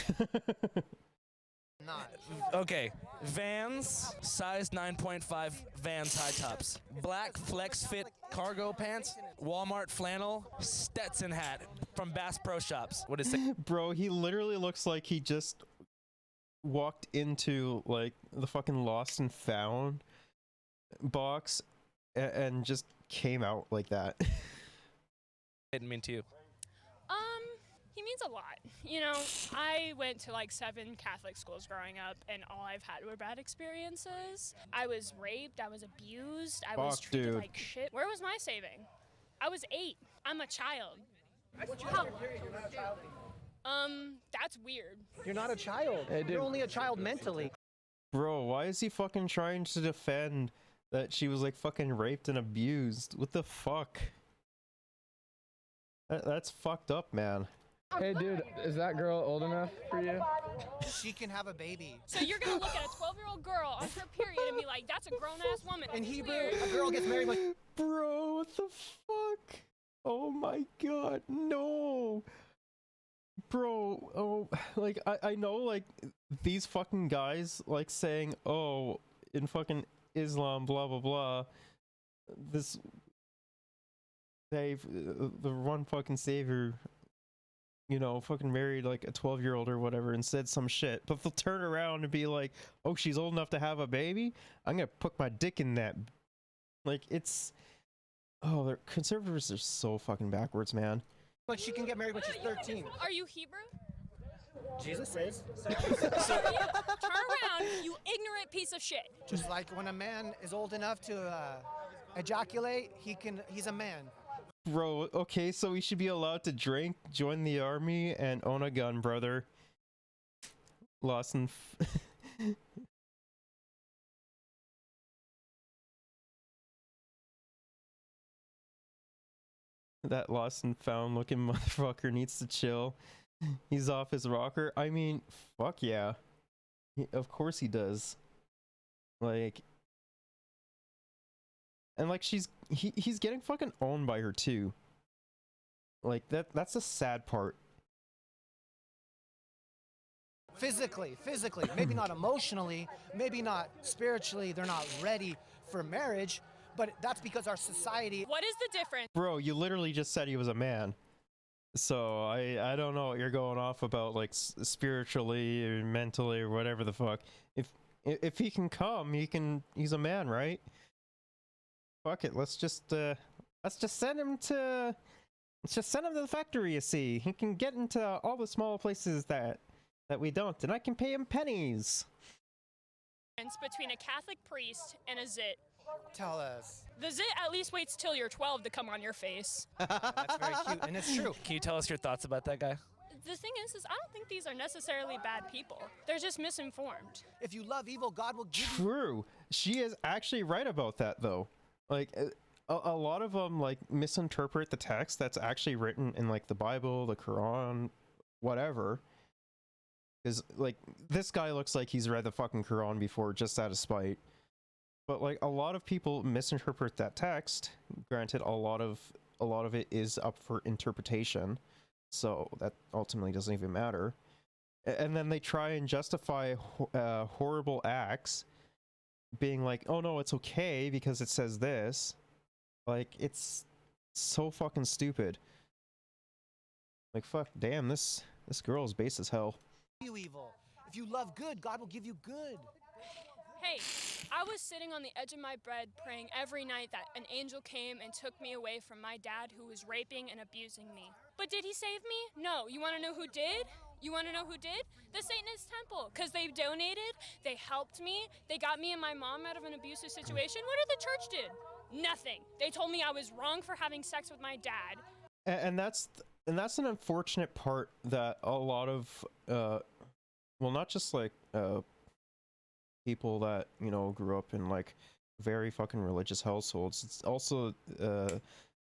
Not. Okay, Vans, size 9.5 Vans high tops. Black flex fit cargo pants, Walmart flannel, Stetson hat from Bass Pro Shops. What is it? Bro, he literally looks like he just walked into, like, the fucking Lost and Found box and just came out like that. Didn't mean to you. He means a lot. You know, I went to like 7 Catholic schools growing up, and all I've had were bad experiences. I was raped, I was abused, I was treated like shit. Where was my saving? I was 8. I'm a child. That's weird. You're not a child. Hey, dude. You're only a child mentally. Bro, why is he fucking trying to defend that she was, like, fucking raped and abused? What the fuck? That's fucked up, man. Hey, dude, is that girl old enough for you? She can have a baby. So you're gonna look at a 12-year-old girl on her period and be like, that's a grown-ass woman. In Hebrew, a girl gets married like... Bro, what the fuck? Oh my god, no. Bro, oh, like, I know, like, these fucking guys, like, saying, oh, in fucking Islam, blah, blah, blah, this, the one fucking savior, you know, fucking married, like, a 12-year-old or whatever and said some shit, but they'll turn around and be like, oh, she's old enough to have a baby? I'm gonna put my dick in that. Like, it's, oh, the conservatives are so fucking backwards, man. But she can get married when she's 13. Are you Hebrew? Jesus is. Turn around, you ignorant piece of shit. Just like when a man is old enough to ejaculate, he's a man. Bro, okay, so we should be allowed to drink, join the army, and own a gun, brother. Lawson. That lost and found looking motherfucker needs to chill. He's off his rocker. I mean, fuck yeah. Of course he does. Like, and like he's getting fucking owned by her too. Like that's the sad part. Physically, maybe not emotionally, maybe not spiritually, they're not ready for marriage, but that's because our society... What is the difference? Bro, you literally just said he was a man. So I don't know what you're going off about, like spiritually or mentally or whatever the fuck. If he can come, he's a man, right? Fuck it, let's just send him to the factory, you see. He can get into all the small places that we don't, and I can pay him pennies. Between a Catholic priest and a zit. Tell us. The zit at least waits till you're 12 to come on your face. That's very cute, and it's true. Can you tell us your thoughts about that guy? The thing is I don't think these are necessarily bad people. They're just misinformed. If you love evil, God will give you... True. She is actually right about that, though. Like, a lot of them, like, misinterpret the text that's actually written in, like, the Bible, the Quran, whatever. Because, like, this guy looks like he's read the fucking Quran before just out of spite. But, like, a lot of people misinterpret that text. Granted, a lot of it is up for interpretation, so that ultimately doesn't even matter. And then they try and justify horrible acts, being like, oh no, it's okay because it says this. Like, it's so fucking stupid. Like, fuck, damn, this girl is base as hell. You evil. If you love good, God will give you good. Hey, I was sitting on the edge of my bed praying every night that an angel came and took me away from my dad who was raping and abusing me. But did he save me? No. You want to know who did? You want to know who did? The Satanist Temple. Because they donated, they helped me, they got me and my mom out of an abusive situation. What did the church do? Nothing. They told me I was wrong for having sex with my dad. And that's an unfortunate part that a lot of, well, not just like people that, you know, grew up in like very fucking religious households. It's also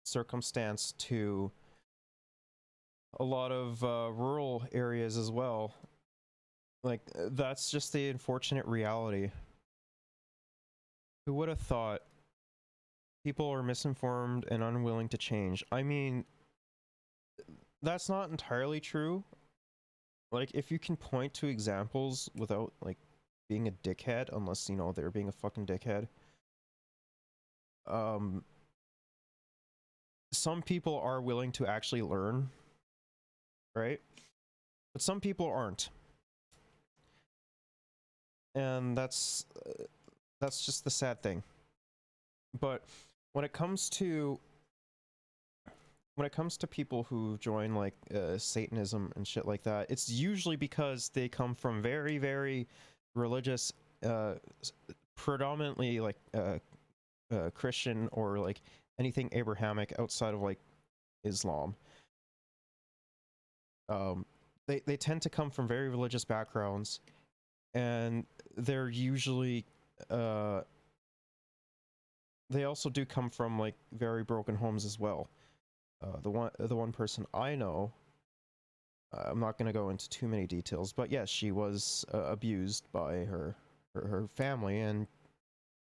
circumstance to a lot of rural areas as well. Like, that's just the unfortunate reality. Who would have thought people are misinformed and unwilling to change? I mean, that's not entirely true. Like, if you can point to examples without, like, being a dickhead, unless, you know, they're being a fucking dickhead. Some people are willing to actually learn, right? But some people aren't. And that's just the sad thing. But when it comes to people who join like Satanism and shit like that, it's usually because they come from very, very religious, predominantly like Christian or like anything Abrahamic outside of like Islam. They tend to come from very religious backgrounds, and they're usually they also do come from like very broken homes as well. The one person I know, I'm not going to go into too many details, but yes, she was abused by her family, and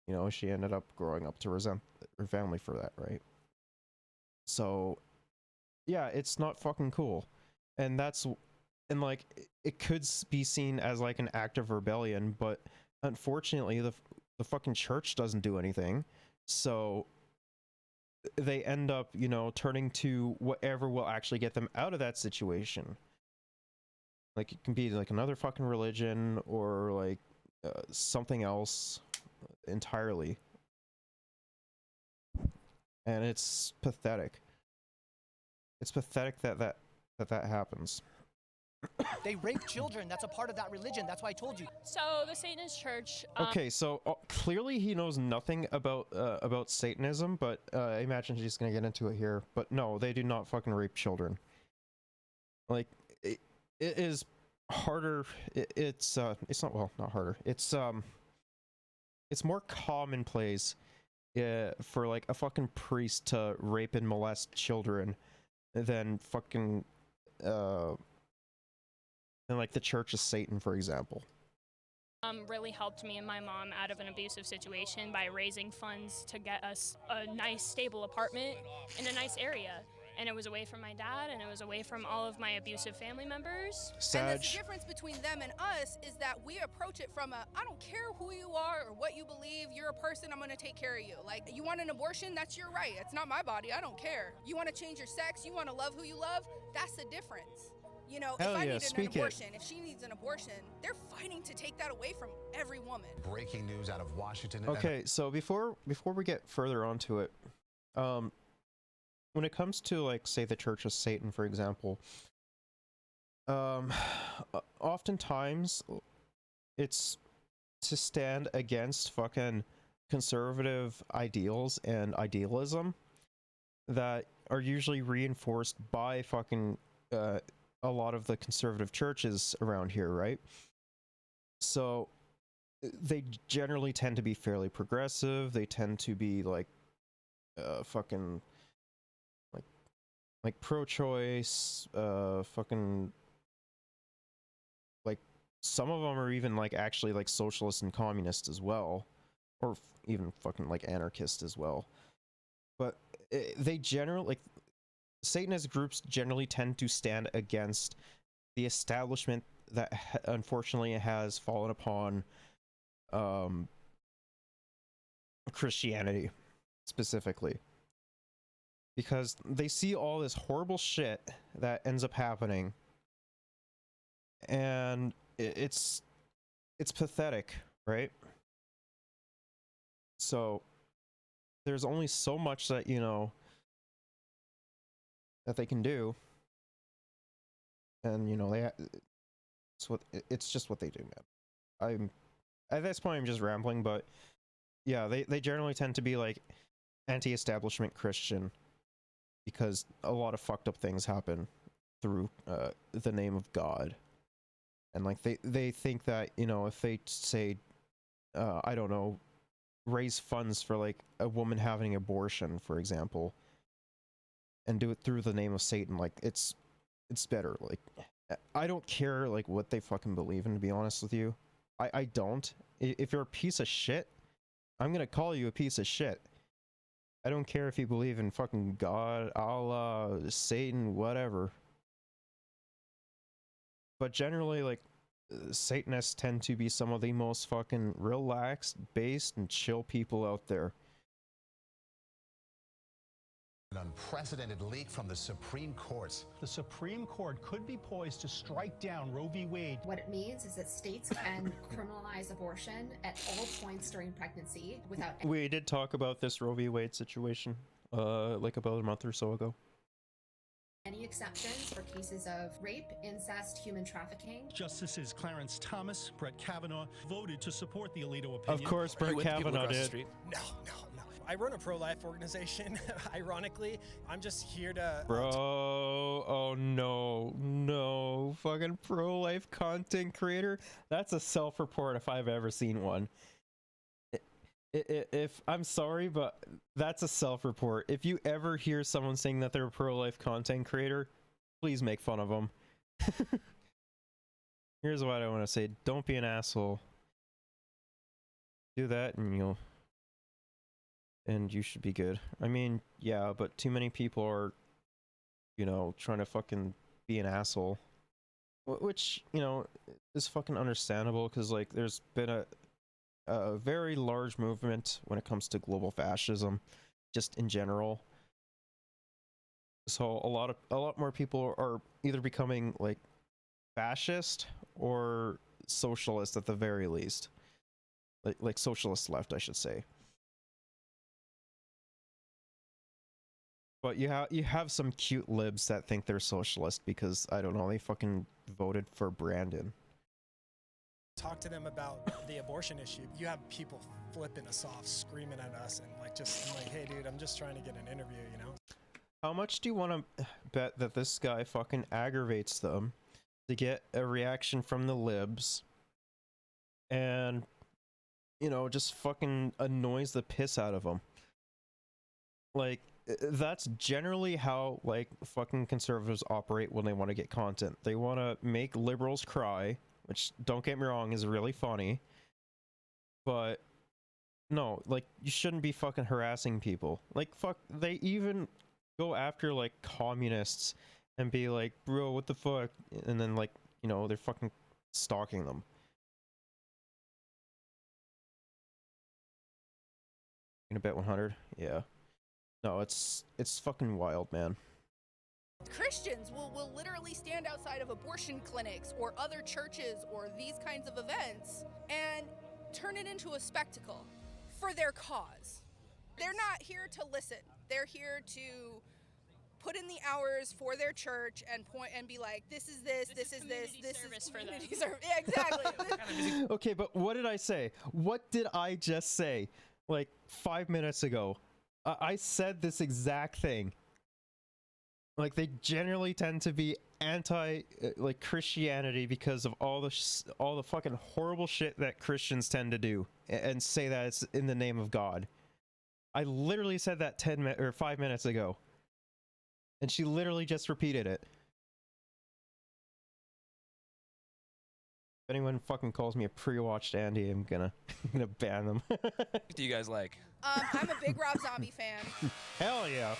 you know, she ended up growing up to resent her family for that, right? So yeah, it's not fucking cool. And like, it could be seen as like an act of rebellion, but unfortunately the fucking church doesn't do anything. So they end up, you know, turning to whatever will actually get them out of that situation. Like, it can be like another fucking religion or like something else entirely. And it's pathetic. It's pathetic that happens. They rape children. That's a part of that religion. That's why I told you. So the Satanist Church. Okay, so clearly he knows nothing about Satanism, but I imagine he's gonna get into it here. But no, they do not fucking rape children. Like, it is harder. It's not, well, not harder. It's more commonplace for like a fucking priest to rape and molest children than fucking and like the Church of Satan, for example. Really helped me and my mom out of an abusive situation by raising funds to get us a nice, stable apartment in a nice area. and it was away from my dad, and it was away from all of my abusive family members. And the difference between them and us is that we approach it from a, I don't care who you are or what you believe, you're a person, I'm gonna take care of you. Like, you want an abortion, that's your right. It's not my body, I don't care. You wanna change your sex, you wanna love who you love, that's the difference. You know, Hell if I yeah, needed an speak it. abortion, if she needs an abortion, they're fighting to take that away from every woman. Breaking news out of Washington. Okay, so before we get further onto it, when it comes to, like, say the Church of Satan, for example, oftentimes it's to stand against fucking conservative ideals and idealism that are usually reinforced by fucking a lot of the conservative churches around here, right? So they generally tend to be fairly progressive. They tend to be like fucking like pro-choice, fucking, like, some of them are even like actually like socialist and communist as well, or even fucking like anarchist as well. But they generally, like, Satanist groups generally tend to stand against the establishment that unfortunately has fallen upon Christianity specifically, because they see all this horrible shit that ends up happening, and it's pathetic, right? So there's only so much that, you know, that they can do, and, you know, it's just what they do, man. At this point I'm just rambling, but yeah, they generally tend to be like anti-establishment Christian, because a lot of fucked up things happen through the name of God, and like they think that, you know, if they say I don't know, raise funds for like a woman having an abortion, for example, and do it through the name of Satan, like it's better. Like, I don't care like what they fucking believe in, to be honest with you. I don't. If you're a piece of shit, I'm gonna call you a piece of shit. I don't care if you believe in fucking God, Allah, Satan, whatever. But generally, like, Satanists tend to be some of the most fucking relaxed, based, and chill people out there. An unprecedented leak from the Supreme Court. The Supreme Court could be poised to strike down Roe v. Wade. What it means is that states can criminalize abortion at all points during pregnancy without... We did talk about this Roe v. Wade situation, like about a month or so ago. Any exceptions for cases of rape, incest, human trafficking. Justices Clarence Thomas, Brett Kavanaugh voted to support the Alito opinion. Of course, Brett Kavanaugh did. No. I run a pro-life organization. Ironically, I'm just here to... Bro, oh no, fucking pro-life content creator? That's a self-report if I've ever seen one. If I'm sorry, but that's a self-report. If you ever hear someone saying that they're a pro-life content creator, please make fun of them. Here's what I want to say. Don't be an asshole. Do that and you should be good. I mean, yeah, but too many people are, you know, trying to fucking be an asshole. Which, you know, is fucking understandable, because, like, there's been a very large movement when it comes to global fascism, just in general. So a lot more people are either becoming, like, fascist or socialist at the very least. Like socialist left, I should say. But you have some cute libs that think they're socialist because, I don't know, they fucking voted for Brandon. Talk to them about the abortion issue. You have people flipping us off, screaming at us, and like, I'm like, hey dude, I'm just trying to get an interview, you know? How much do you want to bet that this guy fucking aggravates them to get a reaction from the libs, and, you know, just fucking annoys the piss out of them? Like, that's generally how, like, fucking conservatives operate when they want to get content. They want to make liberals cry, which, don't get me wrong, is really funny. But, no, like, you shouldn't be fucking harassing people. Like, fuck, they even go after like communists and be like, bro, what the fuck? And then like, you know, they're fucking stalking them. In a bet 100? Yeah. No, it's fucking wild, man. Christians will literally stand outside of abortion clinics or other churches or these kinds of events and turn it into a spectacle for their cause. They're not here to listen. They're here to put in the hours for their church and point and be like, this is this is community service. Yeah, exactly. Okay, but what did I say? What did I just say? Like 5 minutes ago. I said this exact thing. Like, they generally tend to be anti like Christianity because of all the fucking horrible shit that Christians tend to do and say that it's in the name of God. I literally said that 5 minutes ago. And she literally just repeated it. If anyone fucking calls me a pre-watched Andy, I'm gonna ban them. What do you guys like? I'm a big Rob Zombie fan. Hell yeah.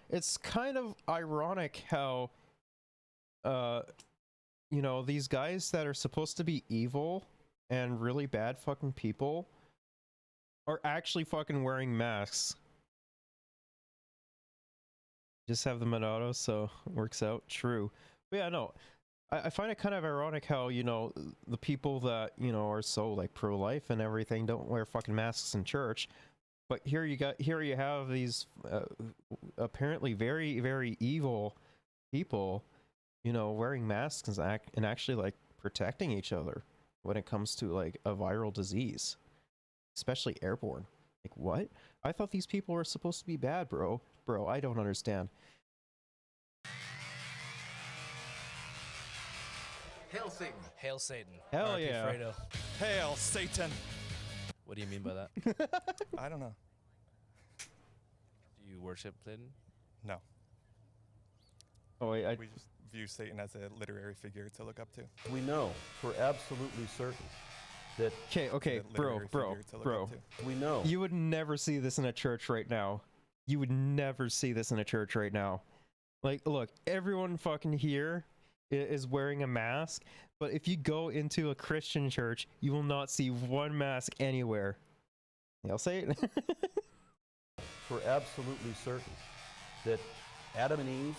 It's kind of ironic how, you know, these guys that are supposed to be evil and really bad fucking people are actually fucking wearing masks. Just have them at auto, so it works out. True. But yeah, no. I find it kind of ironic how, you know, the people that, you know, are so like pro-life and everything don't wear fucking masks in church. But here you have these apparently very, very evil people, you know, wearing masks and actually like protecting each other when it comes to like a viral disease, especially airborne. Like, what? I thought these people were supposed to be bad, bro. Bro, I don't understand. Hail Satan. Hail Satan. Hell R.I.P. yeah. Fredo. Hail Satan. What do you mean by that? I don't know. Do you worship Satan? No. Oh, wait, we just view Satan as a literary figure to look up to. We know for absolutely certain that... Okay, bro. We know. You would never see this in a church right now. You would never see this in a church right now. Like, look, everyone fucking here is wearing a mask, but if you go into a Christian church, you will not see one mask anywhere. Yeah, I'll say it. For absolutely certain that Adam and Eve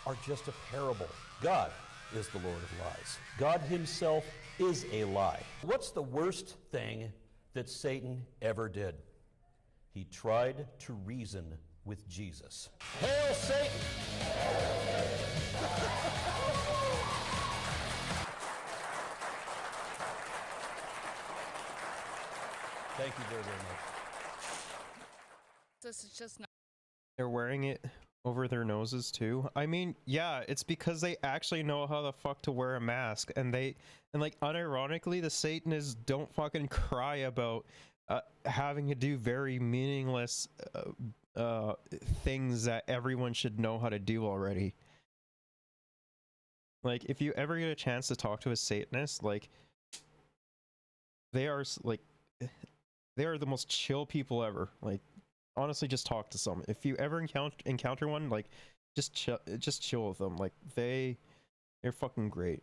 are just a parable. God is the Lord of lies. God himself is a lie. What's the worst thing that Satan ever did? He tried to reason with Jesus. Hail Satan! Thank you very, very much. This is just not. They're wearing it over their noses too. I mean, yeah, it's because they actually know how the fuck to wear a mask, and like unironically, the Satanists don't fucking cry about having to do very meaningless things that everyone should know how to do already. Like, if you ever get a chance to talk to a Satanist, like, they are the most chill people ever. Like, honestly, just talk to some. If you ever encounter one, like, just chill with them. Like, they're fucking great.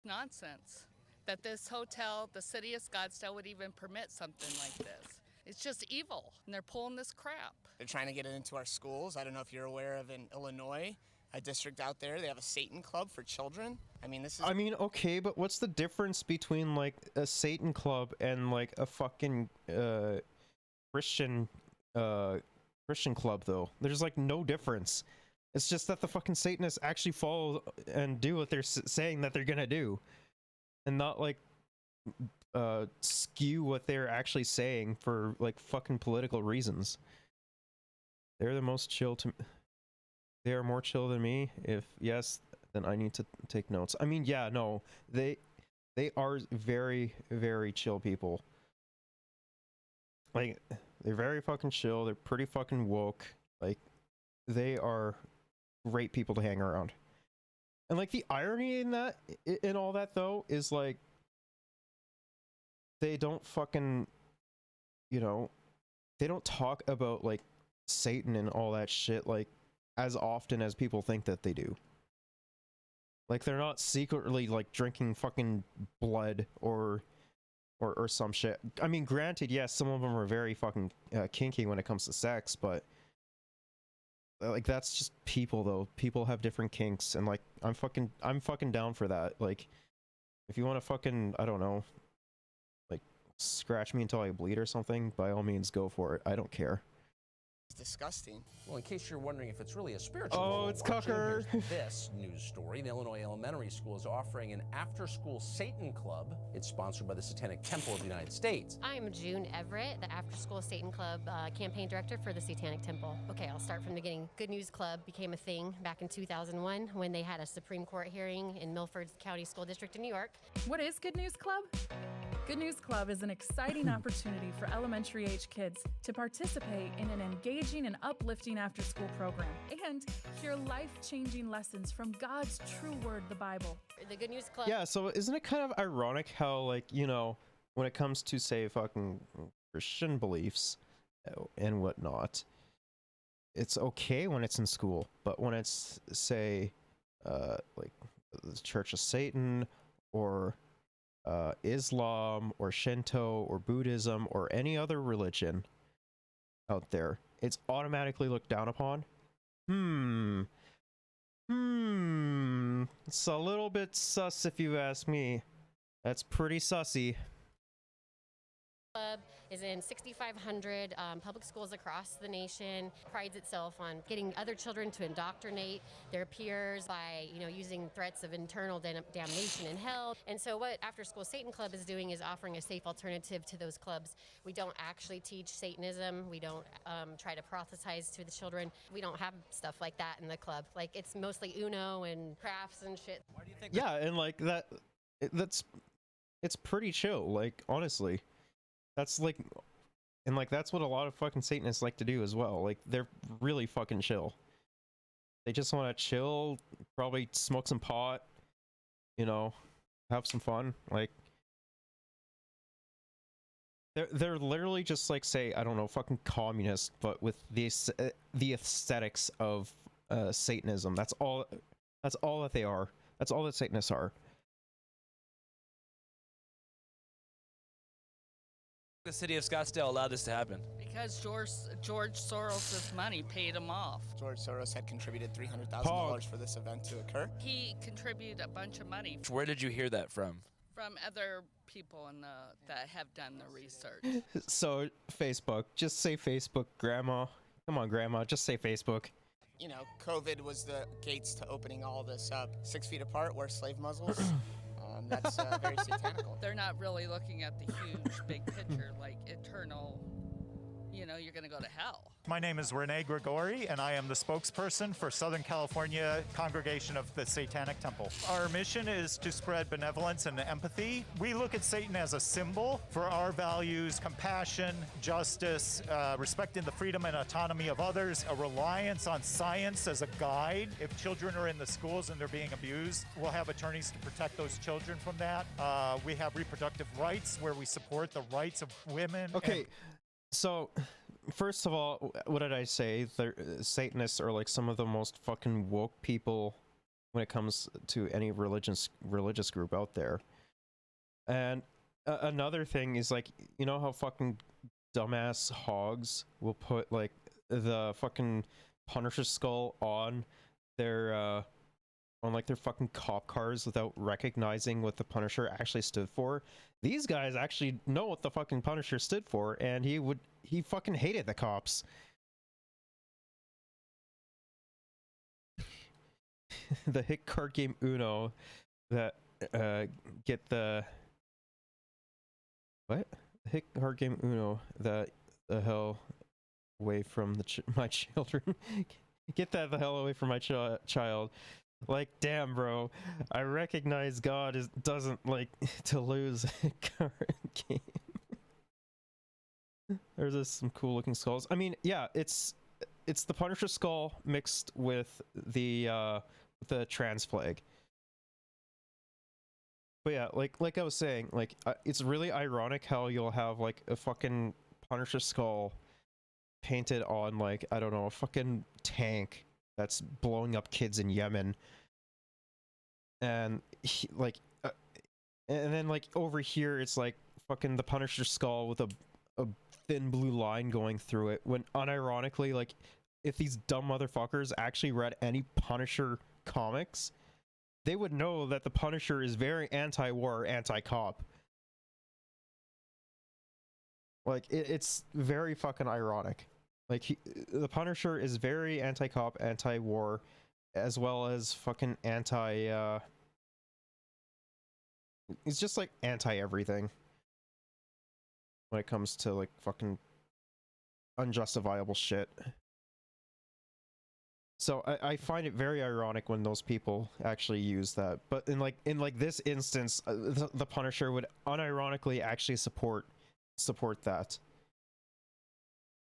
Nonsense that this hotel, the city of Scottsdale, would even permit something like this. It's just evil, and they're pulling this crap. They're trying to get it into our schools. I don't know if you're aware of in Illinois, a district out there, they have a Satan club for children. I mean, this is... I mean, okay, but what's the difference between, like, a Satan club and, like, a fucking Christian club, though? There's, like, no difference. It's just that the fucking Satanists actually follow and do what they're saying that they're gonna do. And not, like, skew what they're actually saying for, like, fucking political reasons. They're the most chill to... They are more chill than me. If yes, then I need to take notes. I mean, yeah, no. They are very, very chill people. Like, they're very fucking chill. They're pretty fucking woke. Like, they are great people to hang around. And like the irony in that, in all that though, is like they don't fucking, you know, they don't talk about like Satan and all that shit like as often as people think that they do. Like they're not secretly like drinking fucking blood or some shit. I mean, granted, yes, some of them are very fucking kinky when it comes to sex, but like that's just people though. People have different kinks, and like I'm fucking down for that. Like if you want to fucking, I don't know, like scratch me until I bleed or something, by all means go for it. I don't care. It's disgusting. Well, in case you're wondering if it's really a spiritual Oh, role it's watching, Cucker. here's this news story. The Illinois Elementary School is offering an after-school Satan Club. It's sponsored by the Satanic Temple of the United States. I'm June Everett, the After School Satan Club campaign director for the Satanic Temple. Okay, I'll start from the beginning. Good News Club became a thing back in 2001 when they had a Supreme Court hearing in Milford County School District in New York. What is Good News Club? Good News Club is an exciting opportunity for elementary age kids to participate in an engaging and uplifting after-school program and hear life-changing lessons from God's true word, the Bible. The Good News Club. Yeah, so isn't it kind of ironic how, like, you know, when it comes to, say, fucking Christian beliefs and whatnot, it's okay when it's in school, but when it's, say, like, the Church of Satan or Islam or Shinto or Buddhism or any other religion out there, it's automatically looked down upon. It's a little bit sus if you ask me. That's pretty sussy. Club is in 6,500 public schools across the nation. Prides itself on getting other children to indoctrinate their peers by, you know, using threats of eternal damnation in hell. And so what After School Satan Club is doing is offering a safe alternative to those clubs. We don't actually teach Satanism. We don't try to prophesize to the children. We don't have stuff like that in the club. Like, it's mostly Uno and crafts and shit. Why do you think? Yeah, and like it's pretty chill. Like, honestly. That's like, and like that's what a lot of fucking Satanists like to do as well. Like they're really fucking chill. They just want to chill, probably smoke some pot, you know, have some fun. Like they're literally just like, say, I don't know, fucking communist, but with the aesthetics of Satanism. That's all that they are. That's all that Satanists are. The city of Scottsdale allowed this to happen? Because George Soros' money paid him off. George Soros had contributed $300,000 for this event to occur. He contributed a bunch of money. Where did you hear that from? From other people that have done the research. So, Facebook. Just say Facebook, Grandma. Come on, Grandma. Just say Facebook. You know, COVID was the gates to opening all this up. 6 feet apart, wear slave muzzles. That's very satanical. They're not really looking at the huge, big picture, like eternal, you know, you're going to go to hell. My name is Rene Gregori, and I am the spokesperson for Southern California Congregation of the Satanic Temple. Our mission is to spread benevolence and empathy. We look at Satan as a symbol for our values: compassion, justice, respecting the freedom and autonomy of others, a reliance on science as a guide. If children are in the schools and they're being abused, we'll have attorneys to protect those children from that. We have reproductive rights where we support the rights of women. Okay, so first of all, what did I say? Satanists are like some of the most fucking woke people when it comes to any religious group out there. And another thing is, like, you know how fucking dumbass hogs will put like the fucking Punisher skull on their their fucking cop cars without recognizing what the Punisher actually stood for? These guys actually know what the fucking Punisher stood for, and he fucking hated the cops. The hit card game Uno that get the what? The hit card game Uno that the hell away from my children. Get that the hell away from my child. Like, damn, bro. I recognize God doesn't like to lose a card game. There's just some cool looking skulls. I mean, yeah, it's the Punisher skull mixed with the trans flag. But yeah, like I was saying, like it's really ironic how you'll have like a fucking Punisher skull painted on, like, I don't know, a fucking tank that's blowing up kids in Yemen, and and then like over here it's like fucking the Punisher skull with a thin blue line going through it, when unironically, like, if these dumb motherfuckers actually read any Punisher comics, they would know that the Punisher is very anti-war, anti-cop. Like, it's very fucking ironic. Like, the Punisher is very anti-cop, anti-war, as well as fucking he's just like anti-everything when it comes to like fucking unjustifiable shit. So I find it very ironic when those people actually use that. But in this instance, the Punisher would unironically actually support that.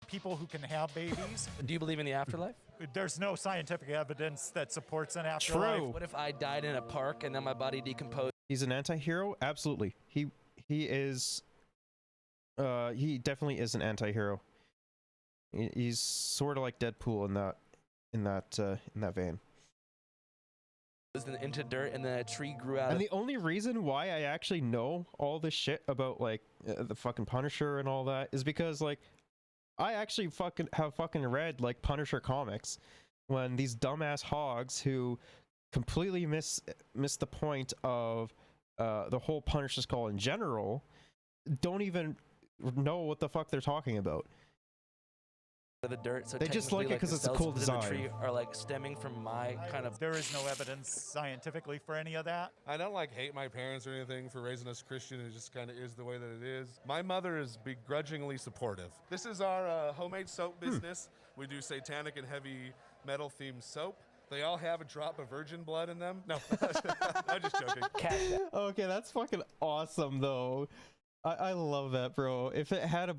People who can have babies. Do you believe in the afterlife? There's no scientific evidence that supports an afterlife. True. What if I died in a park and then my body decomposed? He's an anti-hero? Absolutely. He is he definitely is an anti-hero. He's sort of like Deadpool in that vein. Into dirt, and then a tree grew out. And the only reason why I actually know all this shit about like the fucking Punisher and all that is because like I actually have read like Punisher comics, when these dumbass hogs who completely miss the point of the whole Punisher skull in general don't even know what the fuck they're talking about. The dirt, so they just like it because it's a cool design. The tree are like stemming from my kind of. There is no evidence scientifically for any of that. I don't like hate my parents or anything for raising us Christian. It just kind of is the way that it is. My mother is begrudgingly supportive. This is our homemade soap business. We do satanic and heavy metal themed soap. They all have a drop of virgin blood in them. No, I'm just joking. Okay, that's fucking awesome though. I love that, bro. If it had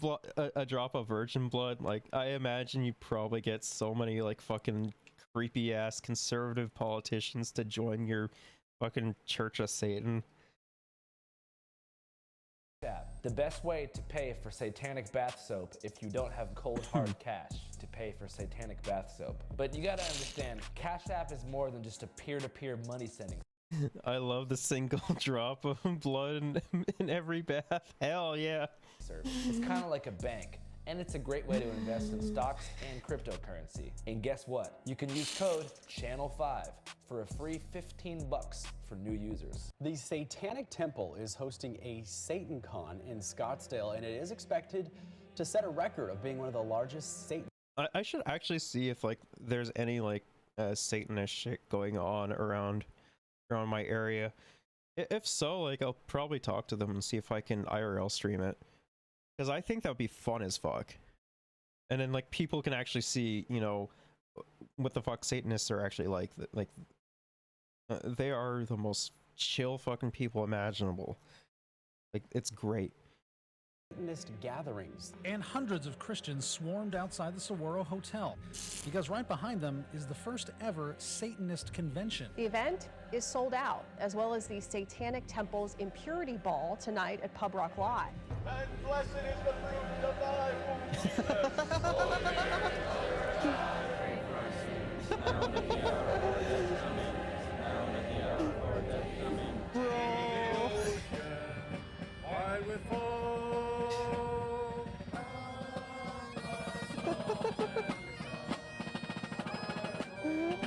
a drop of virgin blood, like, I imagine you probably get so many like fucking creepy ass conservative politicians to join your fucking Church of Satan. The best way to pay for satanic bath soap if you don't have cold hard cash to pay for satanic bath soap. But you gotta understand, Cash App is more than just a peer-to-peer money sending. I love the single drop of blood in every bath. Hell yeah. It's kind of like a bank, and it's a great way to invest in stocks and cryptocurrency. And guess what? You can use code CHANNEL5 for a free $15 for new users. The Satanic Temple is hosting a SatanCon in Scottsdale, and it is expected to set a record of being one of the largest Satan. I should actually see if like there's any like Satanist shit going on around my area. If so, like, I'll probably talk to them and see if I can IRL stream it, because I think that would be fun as fuck. And then like people can actually see, you know, what the fuck Satanists are actually like. They are the most chill fucking people imaginable. Like, it's great. Satanist gatherings. And hundreds of Christians swarmed outside the Saguaro Hotel, because right behind them is the first ever Satanist convention. The event is sold out, as well as the Satanic Temple's Impurity Ball tonight at Pub Rock Live. And blessed is the fruit of thy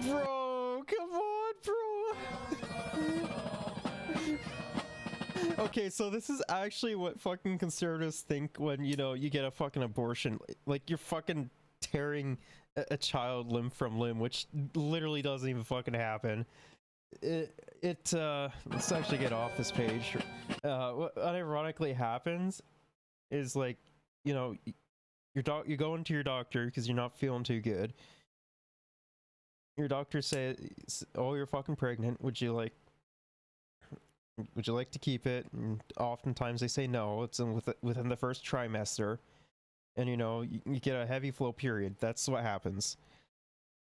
Bro, come on, bro. Okay, so this is actually what fucking conservatives think when, you know, you get a fucking abortion. Like, you're fucking tearing a child limb from limb, which literally doesn't even fucking happen. Let's actually get off this page. What ironically happens is, like, you know, you go into your doctor because you're not feeling too good. Your doctor says, "Oh, you're fucking pregnant. Would you like to keep it?" And oftentimes they say no. It's within the first trimester, and you know you get a heavy flow period. That's what happens.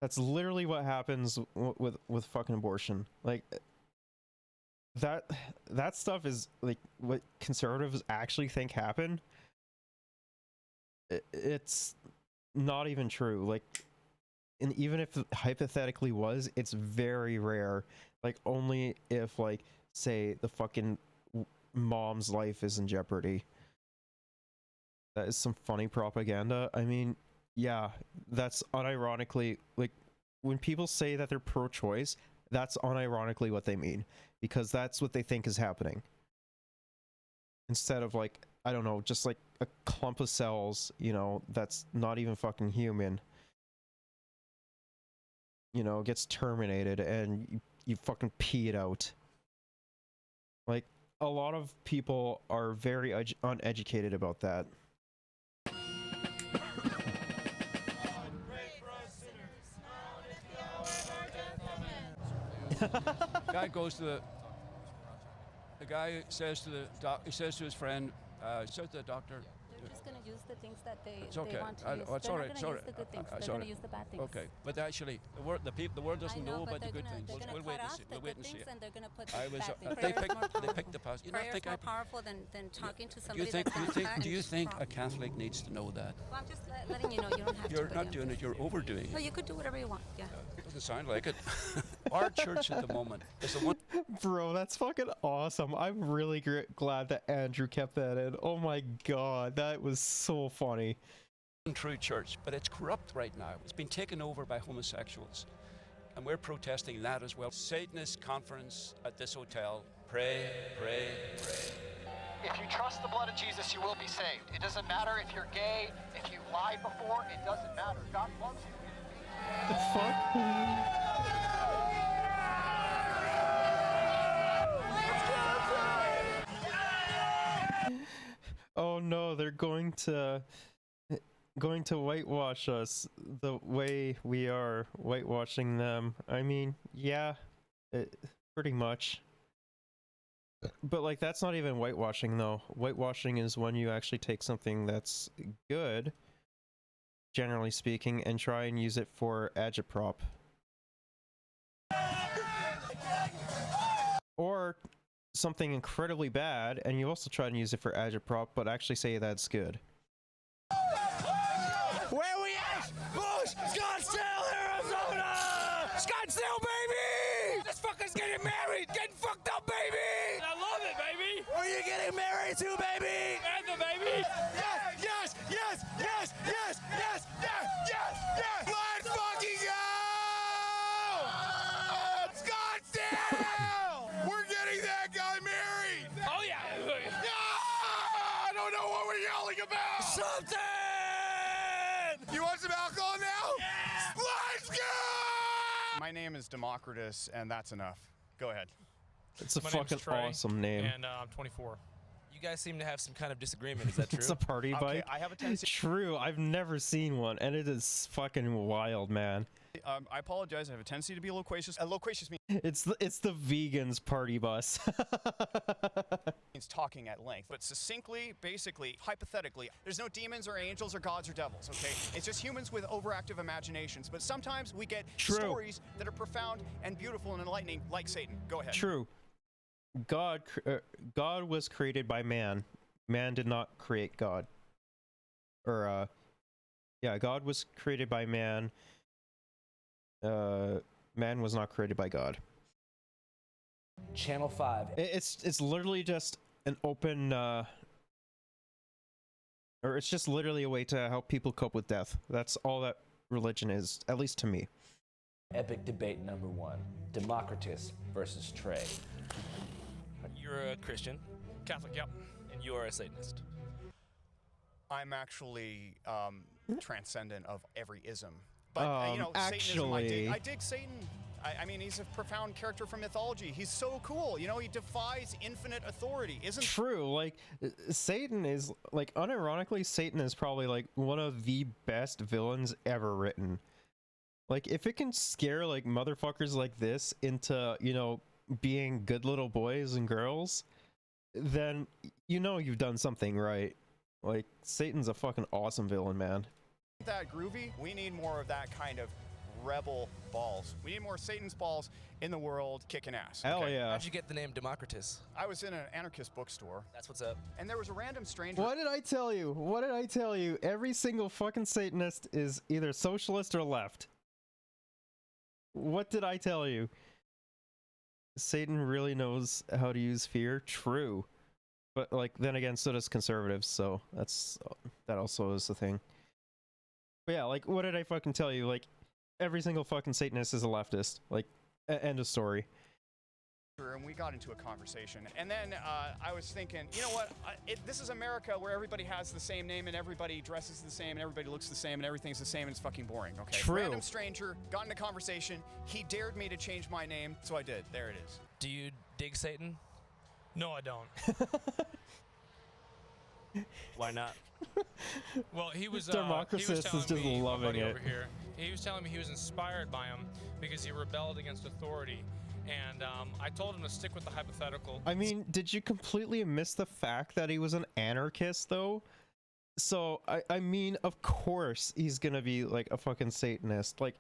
That's literally what happens with fucking abortion. Like, that stuff is like what conservatives actually think happened. It's not even true. Like, and even if it hypothetically was, it's very rare. Like, only if, like, say the fucking mom's life is in jeopardy. That is some funny propaganda. I mean, yeah, that's unironically, like, when people say that they're pro-choice, that's unironically what they mean, because that's what they think is happening. Instead of, like, I don't know, just like a clump of cells, you know, that's not even fucking human, you know, gets terminated and you fucking pee it out. Like, a lot of people are very uneducated about that. Guy goes to the guy says to he says to his friend, says to the doctor, they're just going to use the things that they okay. want to use. It's They're all not right. going to use the good things. They're going to use the bad things. Okay, but actually, the world doesn't know about the good things. They're We'll going wait to and cut see. off We'll the wait good and see. things, and they're going to put I the was. bad things. They picked the positive. Prayers more powerful than talking to somebody. Do you think a Catholic needs to know that? Well, I'm just letting you know you don't have to. You're not doing it. You're overdoing No, it. you could do whatever you want. Yeah. Doesn't sound like it. Our church at the moment is the one. Bro, that's fucking awesome. I'm really glad that Andrew kept that in. Oh my god, that was so funny. True church, but it's corrupt right now. It's been taken over by homosexuals, and we're protesting that as well. Satanist conference at this hotel. Pray, pray, pray. If you trust the blood of Jesus, you will be saved. It doesn't matter if you're gay, if you lied before, it doesn't matter. God loves you. The fuck? Oh no, they're going to whitewash us the way we are whitewashing them. I mean, yeah, pretty much. But like, that's not even whitewashing though. Whitewashing is when you actually take something that's good, generally speaking, and try and use it for agitprop. Or something incredibly bad, and you also try and use it for agitprop, but actually say that's good. Where we at? Bush, Scottsdale, Arizona! Scottsdale, baby! This fucker's getting married, getting fucked up, baby! I love it, baby! Who are you getting married to, baby? Panther, baby! Yes, yes, yes, yes, yes, yes, yes, yes, yes! Let's fucking go! Scottsdale! We're getting that guy married! Oh, yeah! I don't know what we're yelling about! Something! You want some alcohol now? Yeah. Let's go! My name is Democritus, and that's enough. Go ahead. It's a My name's fucking Trey, awesome name. And I'm 24. You guys seem to have some kind of disagreement. Is that true? It's a party bike. I have a tendency. True, I've never seen one, and it is fucking wild, man. I apologize. I have a tendency to be loquacious. Loquacious It's the vegans party bus. means talking at length, but succinctly, basically, hypothetically, there's no demons or angels or gods or devils, okay? It's just humans with overactive imaginations, but sometimes we get stories that are profound and beautiful and enlightening, like Satan. Go ahead. True. God was created by man. Man did not create God. Or, yeah, God was created by man. Man was not created by God. Channel 5. It's literally just an open, or it's just literally a way to help people cope with death. That's all that religion is, at least to me. Epic debate number 1. Democritus versus Trey. You're a Christian. Catholic, yep. And you are a Satanist. I'm actually transcendent of every ism. But, you know, Satanism, I dig Satan. I mean, he's a profound character from mythology. He's so cool. You know, he defies infinite authority. Isn't True. Like, Satan is, like, unironically, Satan is probably, like, one of the best villains ever written. Like, if it can scare, like, motherfuckers like this into, you know, being good little boys and girls, then you know you've done something right. Like, Satan's a fucking awesome villain, man. that groovy? We need more of that kind of rebel balls. We need more Satan's balls in the world kicking ass. Hell yeah. How'd you get the name Democritus? I was in an anarchist bookstore. That's what's up. And there was a random stranger. What did I tell you? What did I tell you? Every single fucking Satanist is either socialist or left. What did I tell you? Satan really knows how to use fear. True. But like then again, so does conservatives, so that also is the thing. But yeah, like what did I fucking tell you? Like every single fucking Satanist is a leftist. Like end of story. And we got into a conversation. And then I was thinking, you know what? This is America where everybody has the same name and everybody dresses the same and everybody looks the same and everything's the same and it's fucking boring, okay? True. Random stranger, got into conversation. He dared me to change my name, so I did. There it is. Do you dig Satan? No, I don't. Why not? Well, he was Democritus is telling just me, loving my buddy it. over here, he was telling me he was inspired by him because he rebelled against authority. And I told him to stick with the hypothetical. I mean, did you completely miss the fact that he was an anarchist, though? So, I mean, of course he's gonna be, like, a fucking Satanist. Like,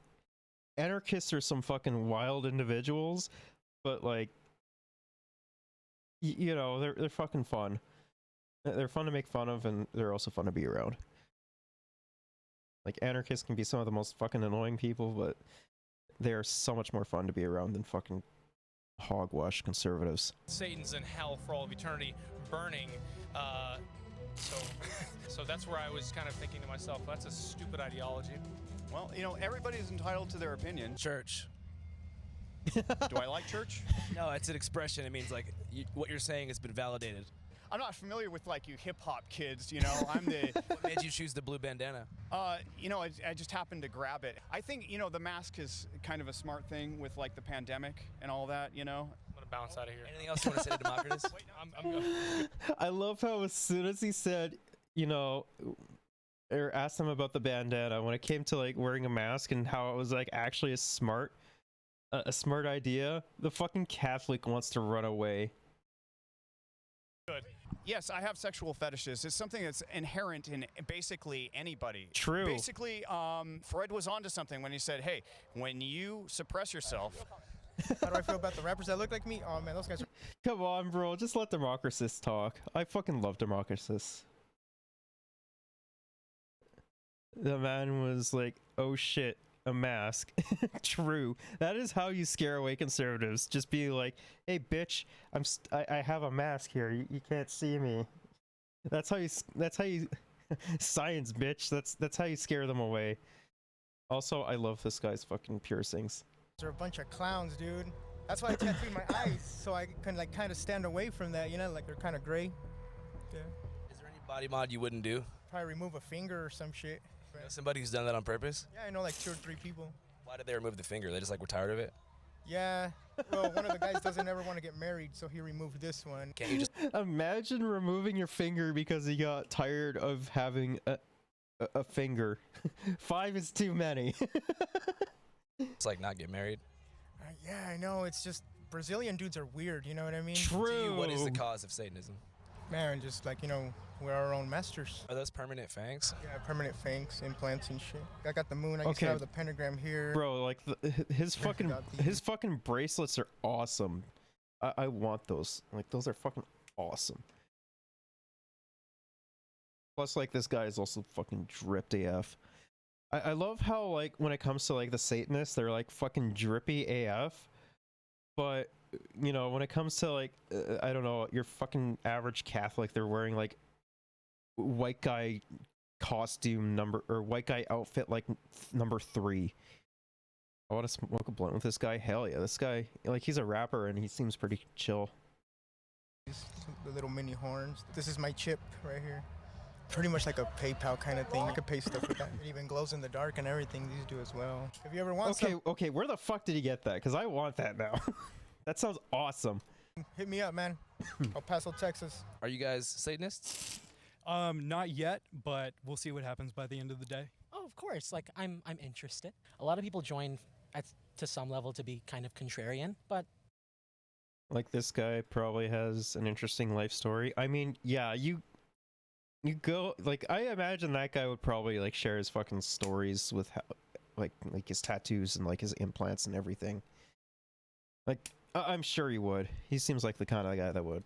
anarchists are some fucking wild individuals, but, like, you know, they're fucking fun. They're fun to make fun of, and they're also fun to be around. Like, anarchists can be some of the most fucking annoying people, but they are so much more fun to be around than fucking hogwash conservatives. Satan's in hell for all of eternity, burning. So that's where I was kind of thinking to myself, that's a stupid ideology. Well, you know, everybody's entitled to their opinion. Church. Do I like church? No, it's an expression. It means like what you're saying has been validated. I'm not familiar with like you hip hop kids, you know. I'm the. What made you choose the blue bandana? You know, I just happened to grab it. I think, you know, the mask is kind of a smart thing with like the pandemic and all that, you know. I'm gonna bounce out of here. Anything else you want to say to Democritus? Wait, I'm good. I love how as soon as he said, you know, or asked him about the bandana, when it came to like wearing a mask and how it was like actually a smart idea, the fucking Catholic wants to run away. Good. Yes, I have sexual fetishes. It's something that's inherent in basically anybody. True. Basically, Freud was onto something when he said, hey, when you suppress yourself. How do I feel about the rappers that look like me? Oh man, those guys are... Come on, bro, just let Democritus talk. I fucking love Democritus. The man was like, oh shit, a mask. True. That is how you scare away conservatives. Just be like, hey bitch, I have a mask here. You can't see me. That's how you science, bitch. That's how you scare them away. Also, I love this guy's fucking piercings. They're a bunch of clowns, dude. That's why I tattooed my eyes, so I can like kind of stand away from that, you know, like they're kind of gray. Yeah. Is there any body mod you wouldn't do? Probably remove a finger or some shit. You know somebody who's done that on purpose? Yeah, I know like 2 or 3 people. Why did they remove the finger? They just like were tired of it? Yeah. Well, one of the guys doesn't ever want to get married, so he removed this one. Can't you just imagine removing your finger because he got tired of having a finger? 5 is too many. It's like not get married? Yeah, I know. It's just Brazilian dudes are weird, you know what I mean? True. To you, what is the cause of Satanism? Man, just like, you know, we're our own masters. Are those permanent fangs? Yeah, permanent fangs, implants and shit. I got the moon. I used to have the pentagram here. Bro, like his fucking bracelets are awesome. I want those. Like those are fucking awesome. Plus, like this guy is also fucking dripped AF. I love how like when it comes to like the Satanists, they're like fucking drippy AF. But you know, when it comes to like I don't know, your fucking average Catholic, they're wearing like white guy costume white guy outfit like number 3. I want to smoke a blunt with this guy. Hell yeah, this guy, like he's a rapper and he seems pretty chill. The little mini horns. This is my chip right here. Pretty much like a PayPal kind of thing. I could pay stuff with that. It even glows in the dark and everything. These do as well. If you ever want some... Okay, where the fuck did he get that? Because I want that now. That sounds awesome. Hit me up, man. El Paso, Texas. Are you guys Satanists? Not yet, but we'll see what happens by the end of the day. Oh, of course. Like, I'm interested. A lot of people join to some level to be kind of contrarian, but... Like, this guy probably has an interesting life story. I mean, yeah, you go... Like, I imagine that guy would probably, like, share his fucking stories with like his tattoos and like his implants and everything. Like I'm sure he would. He seems like the kind of guy that would.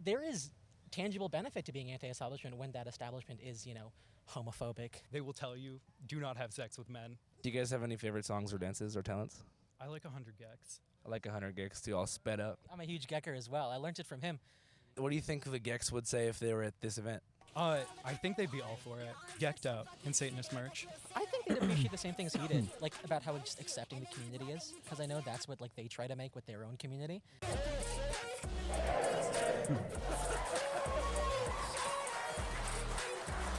There is tangible benefit to being anti-establishment when that establishment is, homophobic. They will tell you, do not have sex with men. Do you guys have any favorite songs or dances or talents? I like 100 gex. I like 100 Gex too, all sped up. I'm a huge Gecker as well. I learned it from him. What do you think the Gex would say if they were at this event? I think they'd be all for it. Gecked out in Satanist merch. I think they'd appreciate the same things he did, like about how just accepting the community is, because I know that's what like they try to make with their own community. I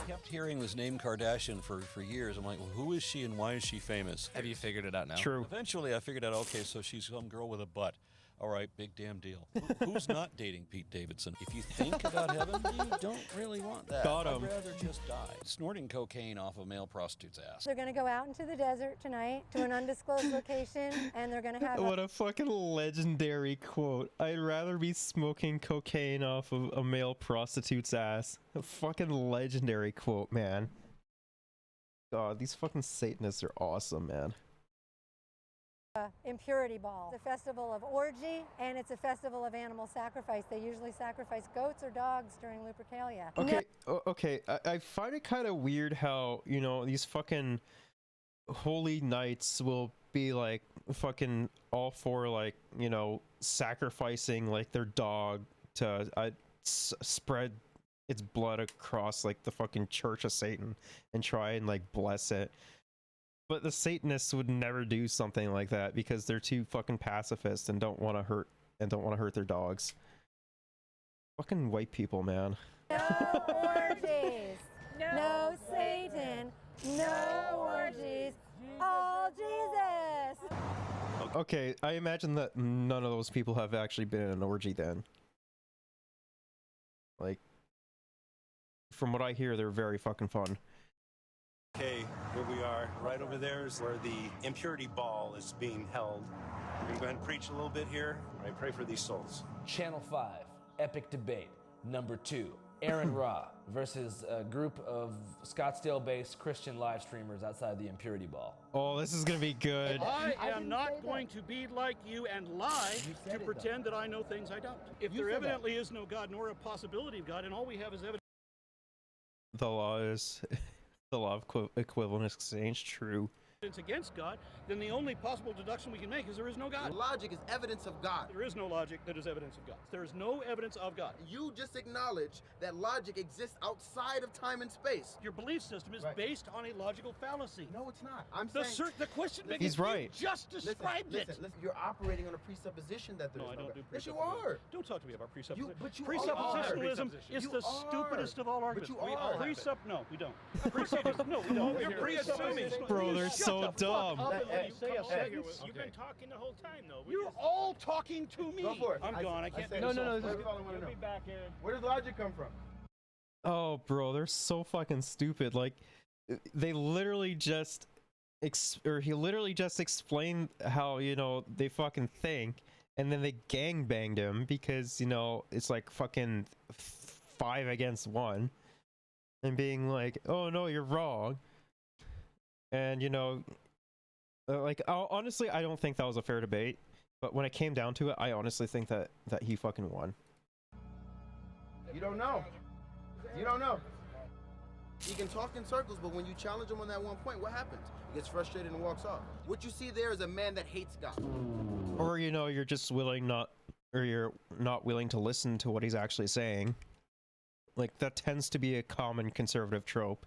kept hearing this name Kardashian for years. I'm like, well, who is she and why is she famous? Have you figured it out now? True. Eventually, I figured out, okay, so she's some girl with a butt. All right, big damn deal. Who's not dating Pete Davidson? If you think about heaven, you don't really want that. Got him. I'd rather just die. Snorting cocaine off a male prostitute's ass. They're going to go out into the desert tonight to an undisclosed location, and they're going to have What a fucking legendary quote. I'd rather be smoking cocaine off of a male prostitute's ass. A fucking legendary quote, man. God, these fucking Satanists are awesome, man. impurity ball. It's a festival of orgy, and it's a festival of animal sacrifice. They usually sacrifice goats or dogs during Lupercalia. Okay, okay. I find it kind of weird how, you know, these fucking holy knights will be like fucking all for, like, you know, sacrificing like their dog to spread its blood across like the fucking Church of Satan and try and like bless it. But the Satanists would never do something like that because they're too fucking pacifist and don't want to hurt their dogs. Fucking white people, man. No orgies. No Satan. No orgies. All Jesus. Okay, I imagine that none of those people have actually been in an orgy then. Like, from what I hear, they're very fucking fun. Okay, here we are. Right over there is where the impurity ball is being held. We're going to go ahead and preach a little bit here. I pray for these souls. Channel 5, epic debate. Number 2, Aaron Ra versus a group of Scottsdale-based Christian live streamers outside the impurity ball. Oh, this is going to be good. I am not going to be like you and lie to pretend that I know things I don't. If there evidently is no God nor a possibility of God, and all we have is evidence. The law is... the law of equivalent exchange, true. Against God, then the only possible deduction we can make is there is no God. Logic is evidence of God. There is no logic that is evidence of God. There is no evidence of God. You just acknowledge that logic exists outside of time and space. Your belief system is based on a logical fallacy. No, it's not. I'm saying the question being he's right. You just described it. Listen, you're operating on a presupposition that there is I don't do Yes, you presupposition. are. Don't talk to me about presupposition. But you Presuppositionalism is the stupidest of all arguments. No, we don't. No, we don't. You're presupposing. Bro, they're so dumb. You've been talking the whole time, though. You're all talking to me. Go for it. I'm gone. I can't do No. this. You'll be back, Aaron. Where does logic come from? Oh, bro, they're so fucking stupid. Like, they literally just... he literally just explained how, you know, they fucking think, and then they gangbanged him because, you know, it's like fucking 5 against 1. And being like, oh, no, you're wrong. And, you know... like, honestly, I don't think that was a fair debate, but when it came down to it, I honestly think that he fucking won. You don't know. You don't know. He can talk in circles, but when you challenge him on that one point, what happens? He gets frustrated and walks off. What you see there is a man that hates God. Or, you know, you're just you're not willing to listen to what he's actually saying. Like, that tends to be a common conservative trope.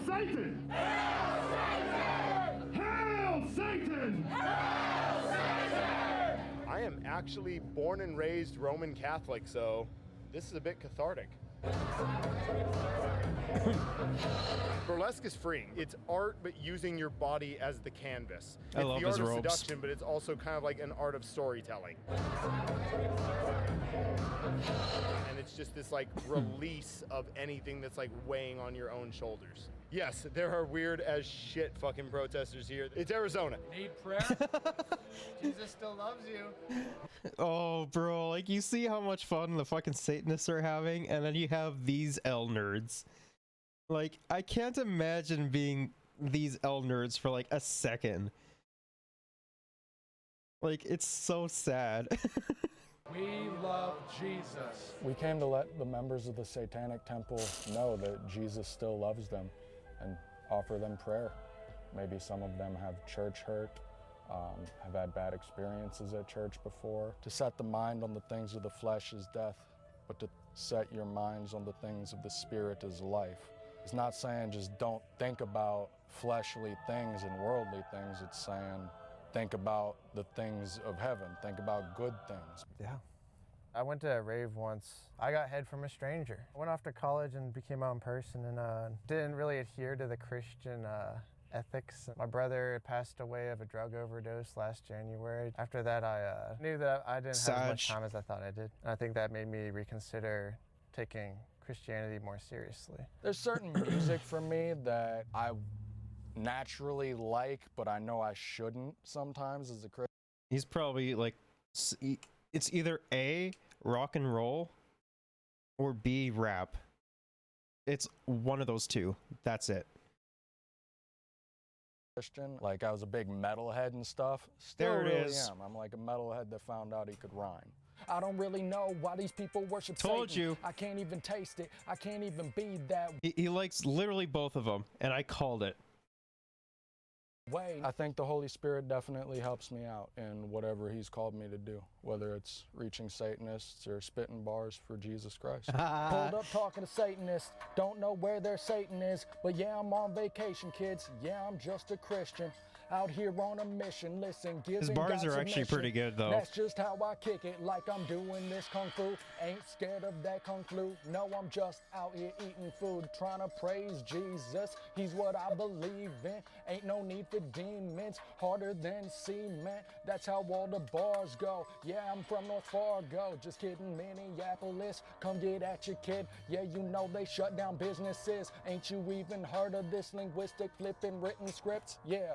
Satan! Hail Satan! Hail Satan! Hail Satan! I am actually born and raised Roman Catholic, so this is a bit cathartic. Burlesque is freeing. It's art, but using your body as the canvas. I love It's the his art of robes. seduction, but it's also kind of like an art of storytelling. And it's just this like release of anything that's like weighing on your own shoulders. Yes, there are weird as shit fucking protesters here. It's Arizona. Need prayer? Jesus still loves you. Oh, bro, like you see how much fun the fucking Satanists are having, and then you have these L nerds. Like, I can't imagine being these L nerds for like a second. Like, it's so sad. We love Jesus. We came to let the members of the Satanic Temple know that Jesus still loves them and offer them prayer. Maybe some of them have church hurt, have had bad experiences at church before. To set the mind on the things of the flesh is death, but to set your minds on the things of the spirit is life. It's not saying just don't think about fleshly things and worldly things. It's saying think about the things of heaven. Think about good things. Yeah. I went to a rave once. I got head from a stranger. I went off to college and became my own person and didn't really adhere to the Christian ethics. My brother passed away of a drug overdose last January. After that, I knew that I didn't have as much time as I thought I did. And I think that made me reconsider taking Christianity more seriously. There's certain music for me that I naturally like, but I know I shouldn't sometimes as a Christian. He's probably like, it's either A, rock and roll, or B, rap. It's one of those two. That's it. Christian, like I was a big metalhead and stuff. Still There it really is. am. I'm like a metalhead that found out he could rhyme. I don't really know why these people worship Told Satan. you. I can't even taste it. I can't even be that He likes literally both of them, and I called it. way. I think the Holy Spirit definitely helps me out in whatever he's called me to do, whether it's reaching Satanists or spitting bars for Jesus Christ. Pulled up talking to Satanists, don't know where their Satan is, but yeah, I'm on vacation, kids. Yeah, I'm just a Christian. Out here on a mission, listen, giving His bars God are actually submission. pretty good, though. That's just how I kick it, like I'm doing this kung fu. Ain't scared of that kung flu. No, I'm just out here eating food, trying to praise Jesus. He's what I believe in. Ain't no need for demons, harder than cement. That's how all the bars go. Yeah, I'm from North Fargo. Just kidding, Minneapolis. Come get at your kid. Yeah, you know they shut down businesses. Ain't you even heard of this linguistic flipping written scripts? Yeah.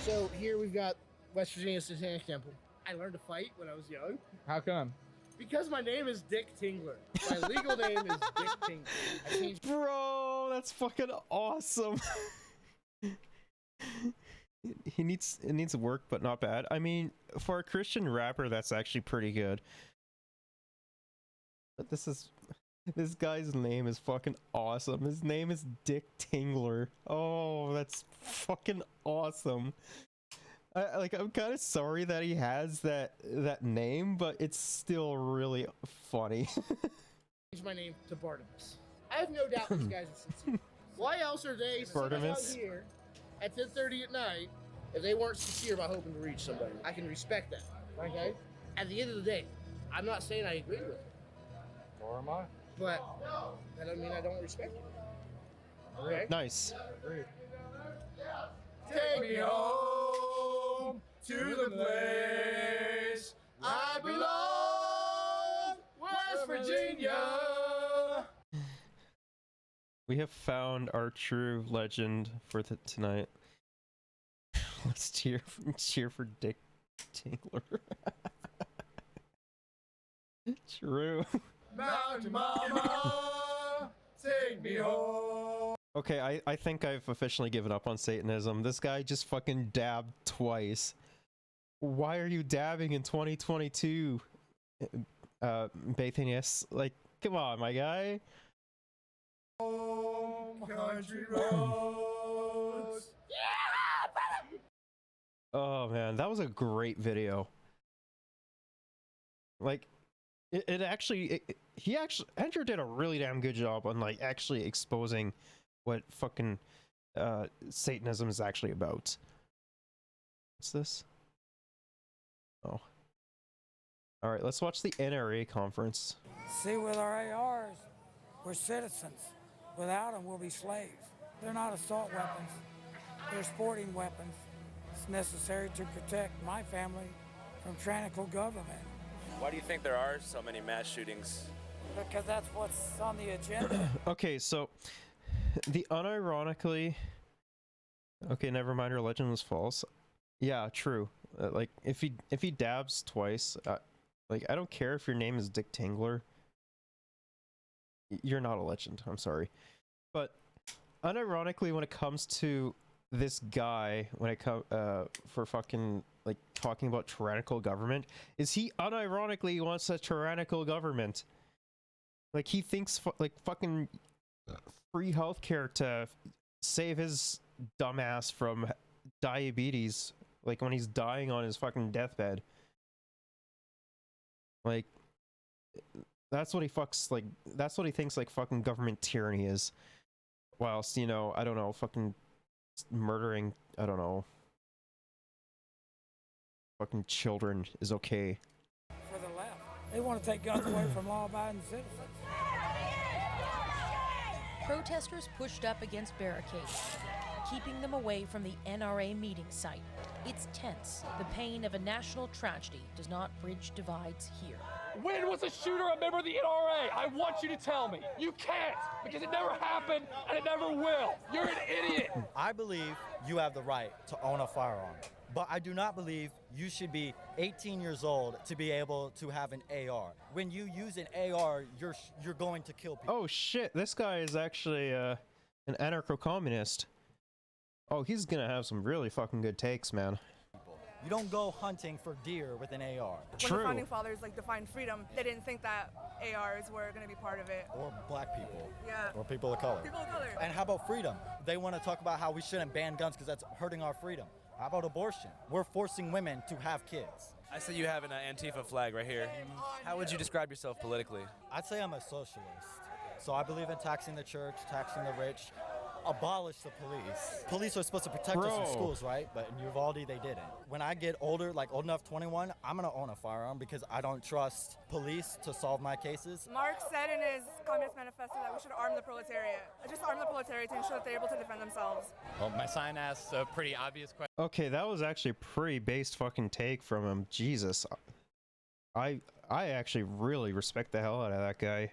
So here we've got West Virginia Satanic Temple. I learned to fight when I was young. How come? Because my name is Dick Tingler. My legal name is Dick Tingler. I changed. Bro, that's fucking awesome. It needs work, but not bad. I mean, for a Christian rapper, that's actually pretty good. But this guy's name is fucking awesome. His name is Dick Tingler. Oh, that's fucking awesome. I'm kind of sorry that he has that name, but it's still really funny. Changed my name to Barnabas. I have no doubt these guys are sincere. Why else are they sitting out Barnabas? here at 10:30 at night if they weren't sincere about hoping to reach somebody? I can respect that. Okay? At the end of the day, I'm not saying I agree with it. Nor am I. But that doesn't mean I don't respect it. Okay? Nice. Take me home to the place I belong, West Virginia. We have found our true legend for tonight. Let's cheer for Dick Tingler. True. Mountain Mama, take me home. Okay, I think I've officially given up on Satanism. This guy just fucking dabbed twice. Why are you dabbing in 2022? Bathinius? Like, come on, my guy. Home, country roads. Oh man, that was a great video. Like, Andrew did a really damn good job on like actually exposing what fucking Satanism is actually about. What's this? Oh. All right, let's watch the NRA conference. See, with our ARs, we're citizens. Without them, we'll be slaves. They're not assault weapons. They're sporting weapons. It's necessary to protect my family from tyrannical government. Why do you think there are so many mass shootings? Because that's what's on the agenda. Okay, so the unironically, okay, never mind. Her legend was false. Yeah, true. Like if he dabs twice, like I don't care if your name is Dick Tingler. You're not a legend. I'm sorry, but unironically, when it comes to this guy, when it comes for fucking like talking about tyrannical government, is he unironically wants a tyrannical government? Like he thinks like fucking free healthcare to save his dumbass from diabetes, like when he's dying on his fucking deathbed. Like that's what he fucks like. That's what he thinks like fucking government tyranny is. Whilst, you know, I don't know, fucking murdering, I don't know, fucking children is okay. For the left, they want to take guns away from law-abiding citizens. Protesters pushed up against barricades, keeping them away from the NRA meeting site. It's tense. The pain of a national tragedy does not bridge divides here. When was a shooter a member of the NRA? I want you to tell me. You can't, because it never happened and it never will. You're an idiot. I believe you have the right to own a firearm, but I do not believe you should be 18 years old to be able to have an AR. When you use an AR, you're going to kill people. Oh shit, this guy is actually an anarcho-communist. Oh, he's gonna have some really fucking good takes, man. You don't go hunting for deer with an AR. True. When the founding fathers like defined freedom, they didn't think that ARs were going to be part of it. Or black people. Yeah. Or people of color. People of color. And how about freedom? They want to talk about how we shouldn't ban guns because that's hurting our freedom. How about abortion? We're forcing women to have kids. I see you have an Antifa flag right here. How would you describe yourself politically? I'd say I'm a socialist. So I believe in taxing the church, taxing the rich, abolish the police. Police are supposed to protect us in schools, right? But in Uvalde, they didn't. When I get older, like old enough, 21, I'm gonna own a firearm because I don't trust police to solve my cases. Marx said in his Communist Manifesto that we should arm the proletariat. Just arm the proletariat to ensure that they're able to defend themselves. Well, my sign asks a pretty obvious question. Okay, that was actually a pretty based fucking take from him. Jesus. I actually really respect the hell out of that guy.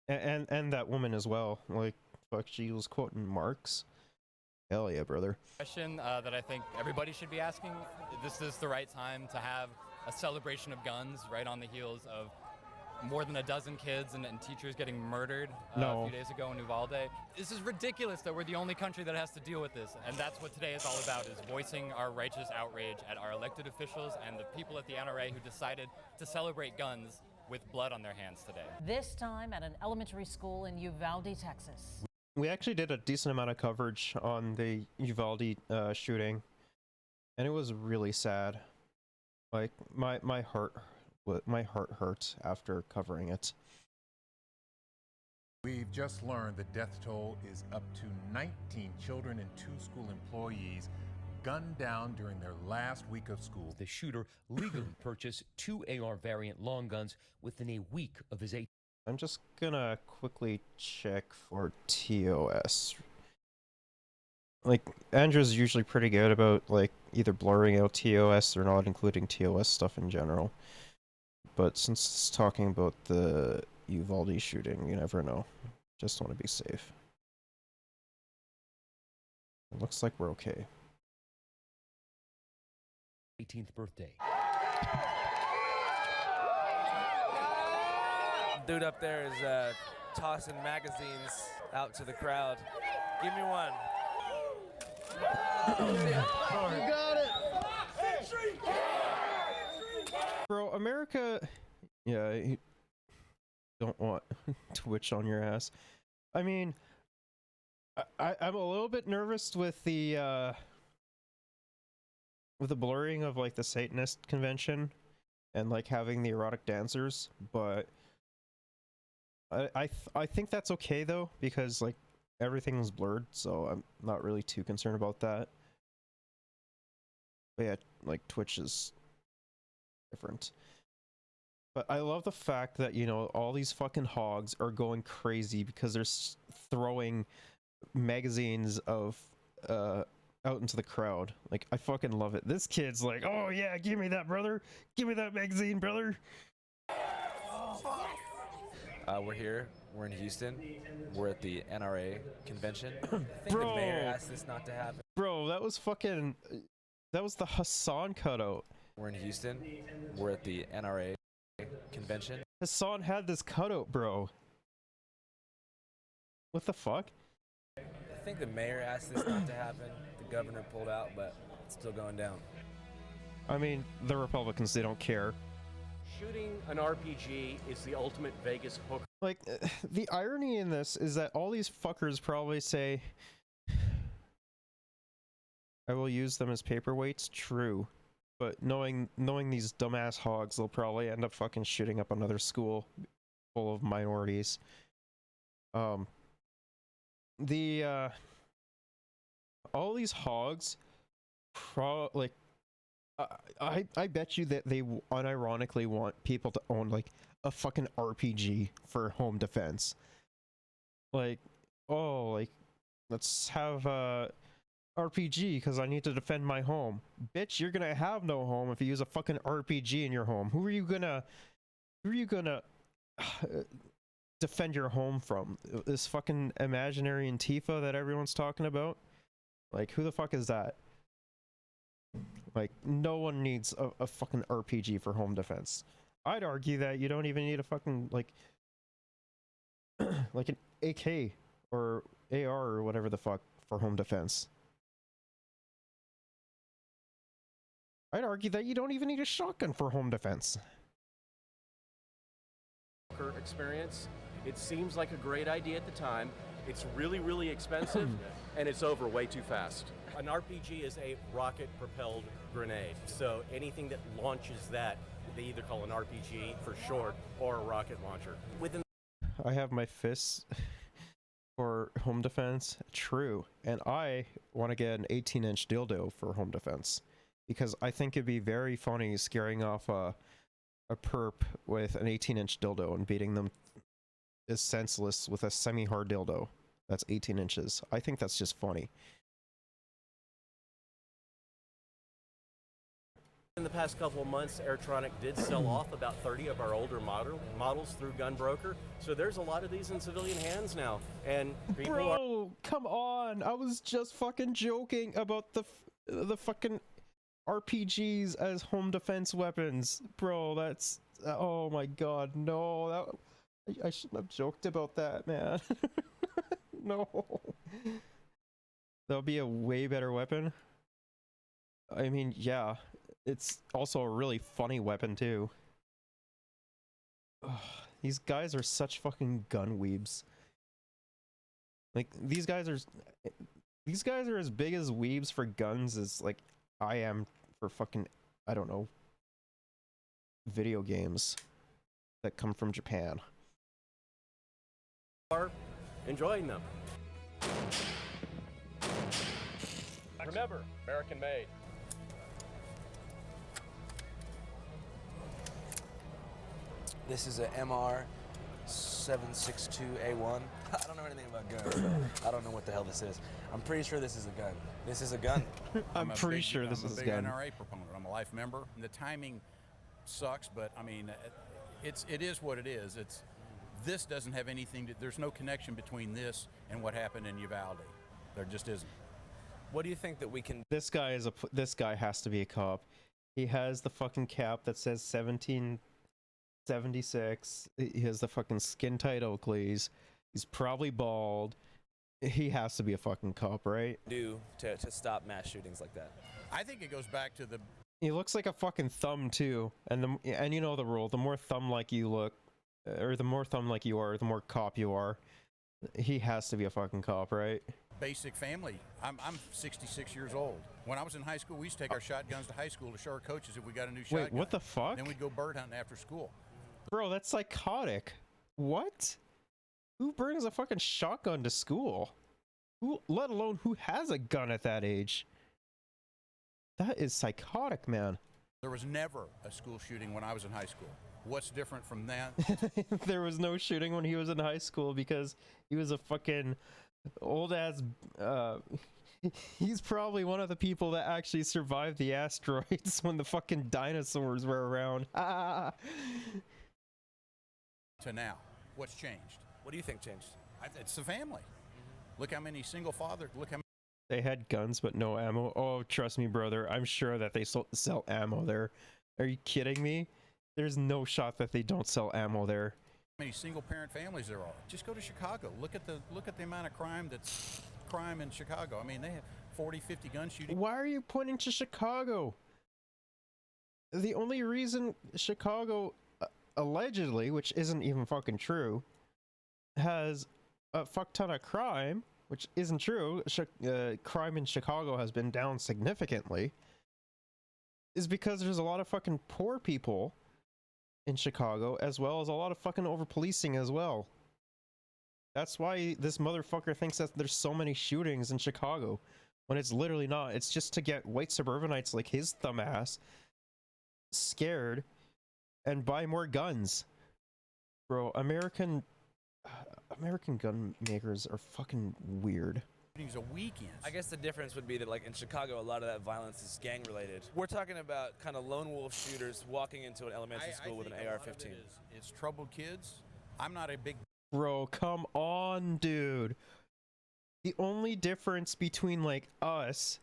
And that woman as well. Like, fuck, she was quoting Marx. Hell yeah, brother. Question that I think everybody should be asking. This is the right time to have a celebration of guns right on the heels of more than a dozen kids and teachers getting murdered a few days ago in Uvalde. This is ridiculous that we're the only country that has to deal with this. And that's what today is all about, is voicing our righteous outrage at our elected officials and the people at the NRA who decided to celebrate guns with blood on their hands today. This time at an elementary school in Uvalde, Texas. We actually did a decent amount of coverage on the Uvalde shooting, and it was really sad. Like my heart hurt after covering it. We've just learned the death toll is up to 19 children and 2 school employees gunned down during their last week of school. The shooter legally purchased 2 AR variant long guns within a week of his 8th. I'm just gonna quickly check for TOS. Like, Andrew's usually pretty good about, like, either blurring out TOS or not including TOS stuff in general. But since it's talking about the Uvalde shooting, you never know. Just want to be safe. It looks like we're okay. 18th birthday. Dude up there is tossing magazines out to the crowd. Give me one. You got it. Bro, America, yeah, you don't want Twitch on your ass. I mean, I'm a little bit nervous with the blurring of like the Satanist convention and like having the erotic dancers, but I think that's okay though, because like everything's blurred, so I'm not really too concerned about that. But yeah, like Twitch is different. But I love the fact that, you know, all these fucking hogs are going crazy because they're throwing magazines of out into the crowd. Like, I fucking love it. This kid's like, oh yeah, give me that, brother. Give me that magazine, brother. We're here. We're in Houston. We're at the NRA convention. I think the mayor asked this not to happen. Bro, that was fucking... That was the Hassan cutout. We're in Houston. We're at the NRA convention. Hassan had this cutout, bro. What the fuck? I think the mayor asked this not to happen. The governor pulled out, but it's still going down. I mean, the Republicans, they don't care. Shooting an RPG is the ultimate Vegas hook. Like, the irony in this is that all these fuckers probably say, I will use them as paperweights, true. But knowing these dumbass hogs, they'll probably end up fucking shooting up another school full of minorities. All these hogs, I bet you that they unironically want people to own like a fucking RPG for home defense. Like, oh, like, let's have a RPG because I need to defend my home. Bitch, you're gonna have no home if you use a fucking RPG in your home. Who are you gonna defend your home from? This fucking imaginary Antifa that everyone's talking about? Like, who the fuck is that? Like, no one needs a fucking RPG for home defense. I'd argue that you don't even need a fucking, like, like an AK or AR or whatever the fuck for home defense. I'd argue that you don't even need a shotgun for home defense. Experience. It seems like a great idea at the time. It's really, really expensive, and it's over way too fast. An RPG is a rocket-propelled grenade. So anything that launches that, they either call an RPG for short or a rocket launcher. I have my fists for home defense, true. And I want to get an 18-inch dildo for home defense. Because I think it'd be very funny scaring off a perp with an 18-inch dildo and beating them is senseless with a semi-hard dildo that's 18 inches. I think that's just funny. In the past couple of months, Airtronic did sell off about 30 of our older models through Gunbroker. So there's a lot of these in civilian hands now. And people Bro, come on! I was just fucking joking about the fucking RPGs as home defense weapons. Bro, that's... oh my god, no. I shouldn't have joked about that, man. No. That would be a way better weapon. I mean, yeah. It's also a really funny weapon, too. Ugh, these guys are such fucking gun weebs. Like, these guys are as big as weebs for guns as, like, I am for fucking, I don't know, video games that come from Japan. Are enjoying them. Remember, American made. This is a MR 762A1. I don't know anything about guns, so I don't know what the hell this is. I'm pretty sure this is a gun. This is a gun. I'm pretty sure this is a gun. I'm a big NRA proponent. I'm a life member. The timing sucks, but I mean, it is what it is. This doesn't have anything to, there's no connection between this and what happened in Uvalde. There just isn't. What do you think that we can... This guy has to be a cop. He has the fucking cap that says 1776. He has the fucking skin tight Oakleys. He's probably bald. He has to be a fucking cop, right? Do to stop mass shootings like that? I think it goes back to the... He looks like a fucking thumb too. And you know the rule, the more thumb-like you look, or the more thumb-like you are, the more cop you are. He has to be a fucking cop, right? Basic family. I'm 66 years old. When I was in high school, we used to take our shotguns to high school to show our coaches if we got a new shotgun. Wait, what the fuck? Then we'd go bird hunting after school. Bro, that's psychotic. What? Who brings a fucking shotgun to school? Who, let alone who has a gun at that age? That is psychotic, man. There was never a school shooting when I was in high school. What's different from that? There was no shooting when he was in high school because he was a fucking old ass. He's probably one of the people that actually survived the asteroids when the fucking dinosaurs were around. To now, what's changed? What do you think changed? It's the family. Look how many single fathers. Look how many. They had guns but no ammo. Oh, trust me, brother. I'm sure that they sell ammo there. Are you kidding me? There's no shot that they don't sell ammo there. How many single parent families there are? Just go to Chicago. Look at the amount of crime in Chicago. I mean, they have 40, 50 gun shootings. Why are you pointing to Chicago? The only reason Chicago allegedly, which isn't even fucking true, has a fuck ton of crime, which isn't true. Crime in Chicago has been down significantly, is because there's a lot of fucking poor people in Chicago, as well as a lot of fucking over-policing as well. That's why this motherfucker thinks that there's so many shootings in Chicago, when it's literally not. It's just to get white suburbanites like his thumb ass scared and buy more guns. Bro, American gun makers are fucking weird. Shootings a weekend. I guess the difference would be that, like, in Chicago, a lot of that violence is gang related. We're talking about kind of lone wolf shooters walking into an elementary school with an AR-15. It's troubled kids. I'm not a big. Bro, come on, dude. The only difference between, like, us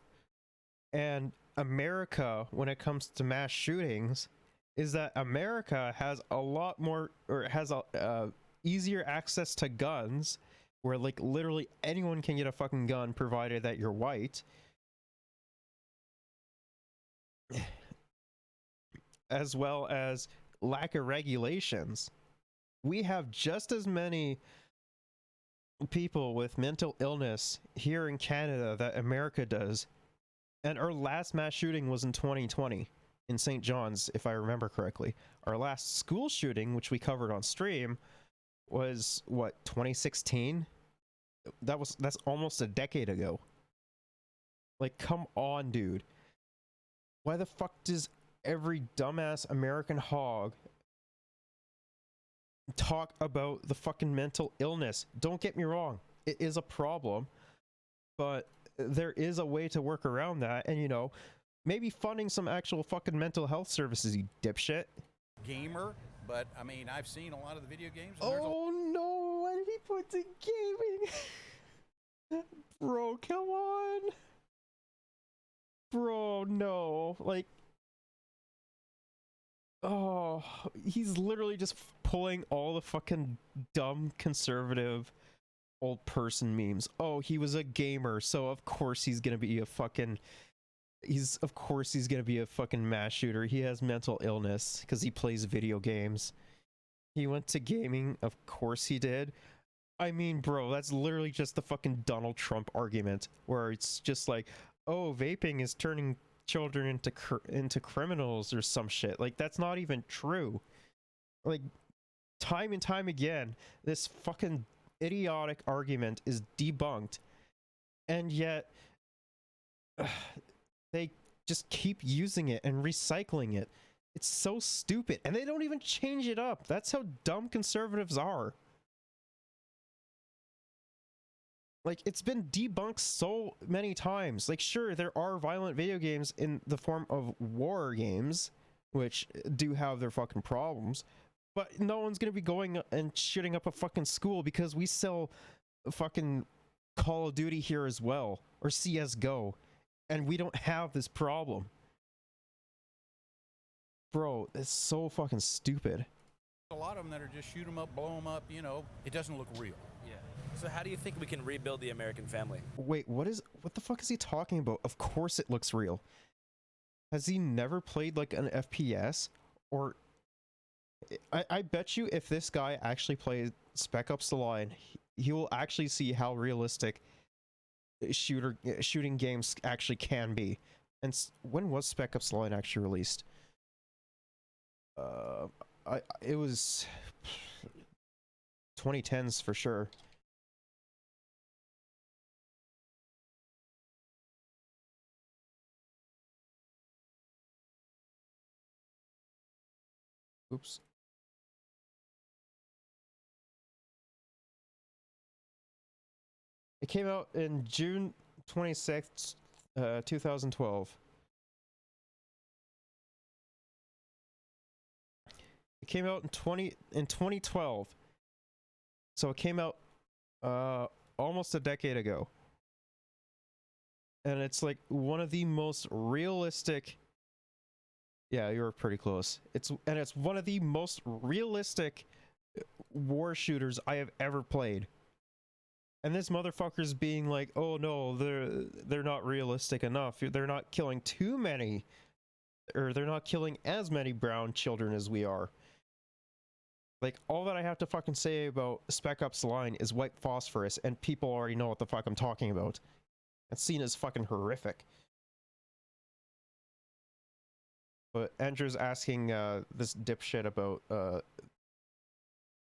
and America when it comes to mass shootings is that America has a lot more, or has a easier access to guns, where, like, literally anyone can get a fucking gun provided that you're white. As well as lack of regulations. We have just as many people with mental illness here in Canada that America does. And our last mass shooting was in 2020 in St. John's, if I remember correctly. Our last school shooting, which we covered on stream, was what, 2016? That's almost a decade ago. Like, come on, dude. Why the fuck does every dumbass American hog talk about the fucking mental illness? Don't get me wrong, it is a problem, but there is a way to work around that, and, you know, maybe funding some actual fucking mental health services, you dipshit. Gamer, but I mean, I've seen a lot of the video games. Oh no, why did he put the gaming? Bro, come on. Bro, no. Like, oh, he's literally just pulling all the fucking dumb conservative old person memes. Oh, he was a gamer, so of course he's gonna be a fucking mass shooter. He has mental illness because he plays video games. He went to gaming, of course he did. I mean, bro, that's literally just the fucking Donald Trump argument, where it's just like, oh, vaping is turning children into criminals or some shit. Like, that's not even true. Like, time and time again, this fucking idiotic argument is debunked, and yet they just keep using it and recycling it. It's so stupid, and they don't even change it up. That's how dumb conservatives are. Like, it's been debunked so many times. Like, sure, there are violent video games in the form of war games, which do have their fucking problems, but no one's gonna be going and shooting up a fucking school because we sell fucking Call of Duty here as well, or CSGO, and we don't have this problem. Bro, it's so fucking stupid. A lot of them that are just shoot them up, blow them up, you know, it doesn't look real. Yeah. So how do you think we can rebuild the American family? Wait, what the fuck is he talking about? Of course it looks real. Has he never played like an FPS? Or I bet you if this guy actually plays Spec Ops: The Line, he will actually see how realistic shooting games actually can be. And when was Spec Ops: The Line actually released? It was 2010s for sure. Oops. It came out in June 26th, 2012. It came out in 2012. So it came out almost a decade ago. And it's like one of the most realistic. Yeah, you were pretty close. It's one of the most realistic war shooters I have ever played. And this motherfucker's being like, "Oh no, they're not realistic enough. They're not killing too many, or they're not killing as many brown children as we are." Like, all that I have to fucking say about Spec Ops: The Line is white phosphorus, and people already know what the fuck I'm talking about. That scene is fucking horrific. But Andrew's asking this dipshit about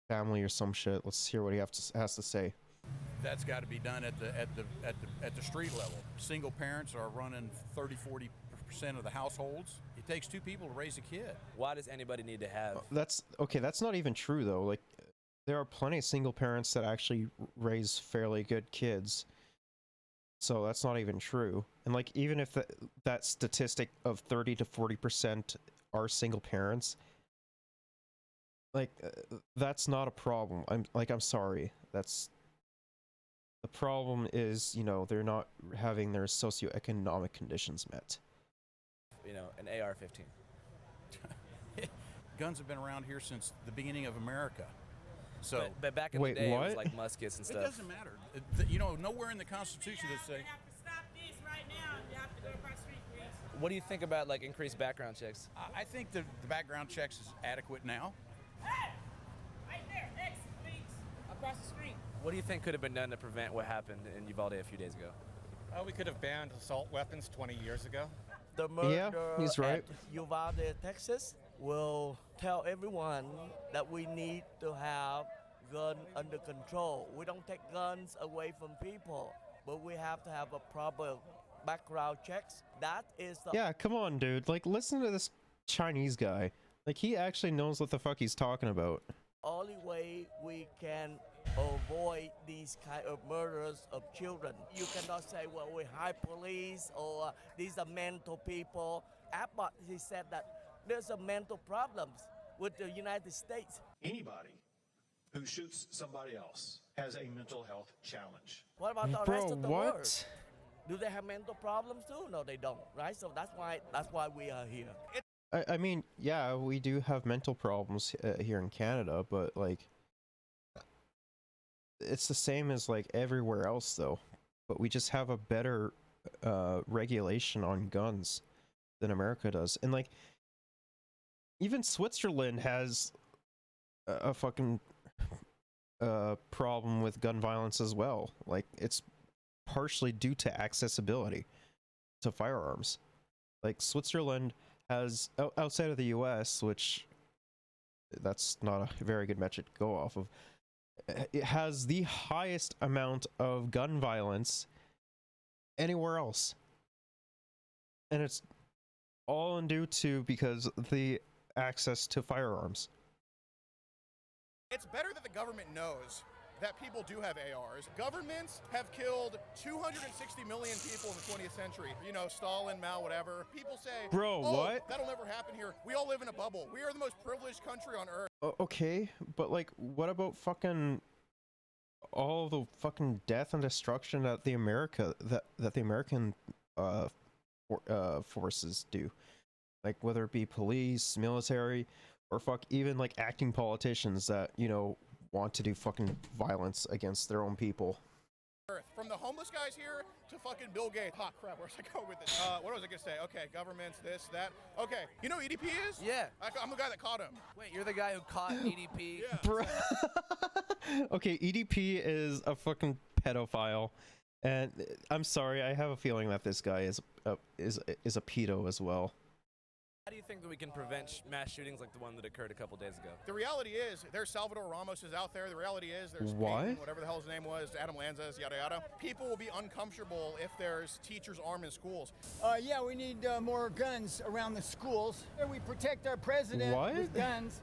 family or some shit. Let's hear what he has to say. That's got to be done at the street level. Single parents are running 30-40% of the households. It takes two people to raise a kid. Why does anybody need to have? That's okay. That's not even true though. Like, there are plenty of single parents that actually raise fairly good kids. So that's not even true. And like, even if that statistic of 30 to 40% are single parents, like, that's not a problem. I'm sorry. That's the problem is, you know, they're not having their socioeconomic conditions met. You know, an AR-15. Guns have been around here since the beginning of America. So, but back in the day, it was like muskets and stuff. It doesn't matter. You know, nowhere in the Constitution does say. What do you think about like increased background checks? I think the background checks is adequate now. Hey, right there, exit, please, across the street. What do you think could have been done to prevent what happened in Uvalde a few days ago? We could have banned assault weapons 20 years ago. The murder yeah, he's right. at Uvalde, Texas, will tell everyone that we need to have gun under control. We don't take guns away from people, but we have to have a proper background checks. That is the Yeah, come on, dude. Like, listen to this Chinese guy. Like, he actually knows what the fuck he's talking about. only way we can avoid these kind of murders of children. You cannot say, well, we hire police or these are mental people. Abbott, he said that there's a mental problems with the United States. Anybody who shoots somebody else has a mental health challenge. What about the rest of the world? Do they have mental problems too? No, they don't, right? So that's why we are here. I mean, yeah, we do have mental problems here in Canada, but like, it's the same as like everywhere else though. But we just have a better regulation on guns than America does. And like, even Switzerland has a fucking problem with gun violence as well. Like, it's partially due to accessibility to firearms. Like, Switzerland has, outside of the US, which that's not a very good metric to go off of, it has the highest amount of gun violence anywhere else. And it's all due to because the access to firearms. It's better that the government knows that people do have ARs. Governments have killed 260 million people in the 20th century. You know, Stalin, Mao, whatever. People say, bro, oh, what? That'll never happen here. We all live in a bubble. We are the most privileged country on earth. Okay, but like, what about fucking all the fucking death and destruction that the American forces do? Like, whether it be police, military, or fuck even like acting politicians that, you know, want to do fucking violence against their own people. From the homeless guys here to fucking Bill Gates. Oh crap, where's I going with this? What was I gonna say? Okay, governments, this, that. Okay, you know who EDP is? Yeah. I'm the guy that caught him. Wait, you're the guy who caught EDP? Yeah. Bro. Okay, EDP is a fucking pedophile. And I'm sorry, I have a feeling that this guy is a pedo as well. How do you think that we can prevent mass shootings like the one that occurred a couple days ago? The reality is, there's Salvador Ramos is out there. The reality is, there's Peyton, whatever the hell his name was, Adam Lanzas, yada yada. People will be uncomfortable if there's teachers armed in schools. Yeah, we need more guns around the schools. We protect our president with guns,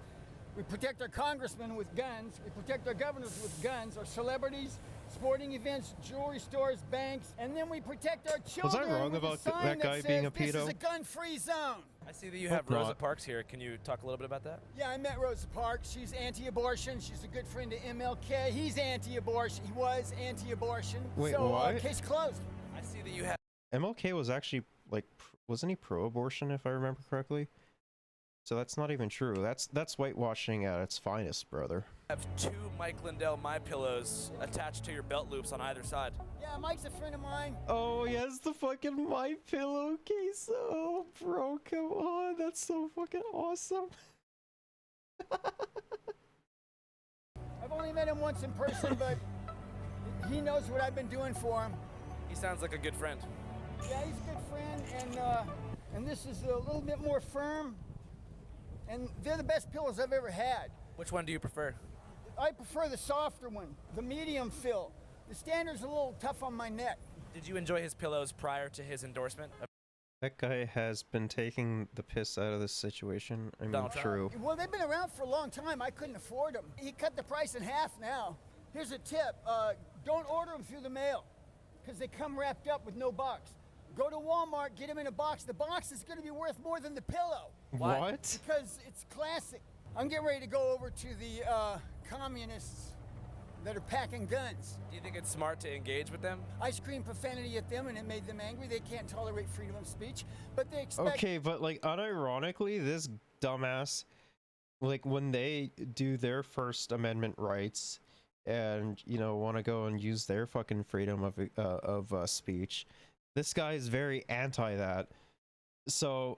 We protect our congressmen with guns. We protect our governors with guns, our celebrities, sporting events, jewelry stores, banks, and then we protect our children. Was I wrong with about a sign that guy says, being a This is pedo? a gun-free zone. I see that you have Hope Rosa not. Parks here. Can you talk a little bit about that? Yeah, I met Rosa Parks. She's anti-abortion. She's a good friend to MLK. He's anti-abortion. He was anti-abortion. Wait, so, what? Case closed. I see that you have MLK was actually like, wasn't he pro-abortion if I remember correctly? So that's not even true. That's whitewashing at its finest, brother. two Mike Lindell My Pillows attached to your belt loops on either side. Yeah, Mike's a friend of mine. Oh, yes, the fucking My Pillowcase. Oh, bro, come on. That's so fucking awesome. I've only met him once in person, but he knows what I've been doing for him. He sounds like a good friend. Yeah, he's a good friend, and this is a little bit more firm, and they're the best pillows I've ever had. Which one do you prefer? I prefer the softer one, the medium fill. The standard's a little tough on my neck. Did you enjoy his pillows prior to his endorsement? That guy has been taking the piss out of this situation. I mean, true. Well, they've been around for a long time. I couldn't afford them. He cut the price in half now. Here's a tip. Don't order them through the mail because they come wrapped up with no box. Go to Walmart, get them in a box. The box is going to be worth more than the pillow. Why? What? Because it's classic. I'm getting ready to go over to the communists that are packing guns. Do you think it's smart to engage with them? I screamed profanity at them and it made them angry. They can't tolerate freedom of speech, but they expect... Okay, but like unironically, this dumbass, like when they do their First Amendment rights and, you know, want to go and use their fucking freedom of speech, this guy is very anti that. So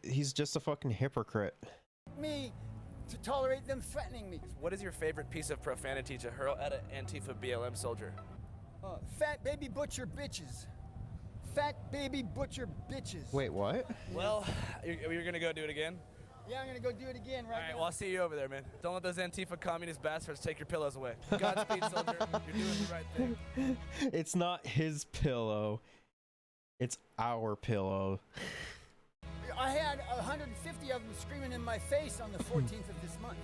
he's just a fucking hypocrite. Me to tolerate them threatening me. What is your favorite piece of profanity to hurl at an Antifa BLM soldier? Fat baby butcher bitches. Fat baby butcher bitches. Wait, what? Well, you're gonna go do it again? Yeah, I'm gonna go do it again right All right, now. well, I'll see you over there, man. Don't let those Antifa communist bastards take your pillows away. Godspeed, soldier. You're doing the right thing. It's not his pillow. It's our pillow. I had 150 of them screaming in my face on the 14th of this month.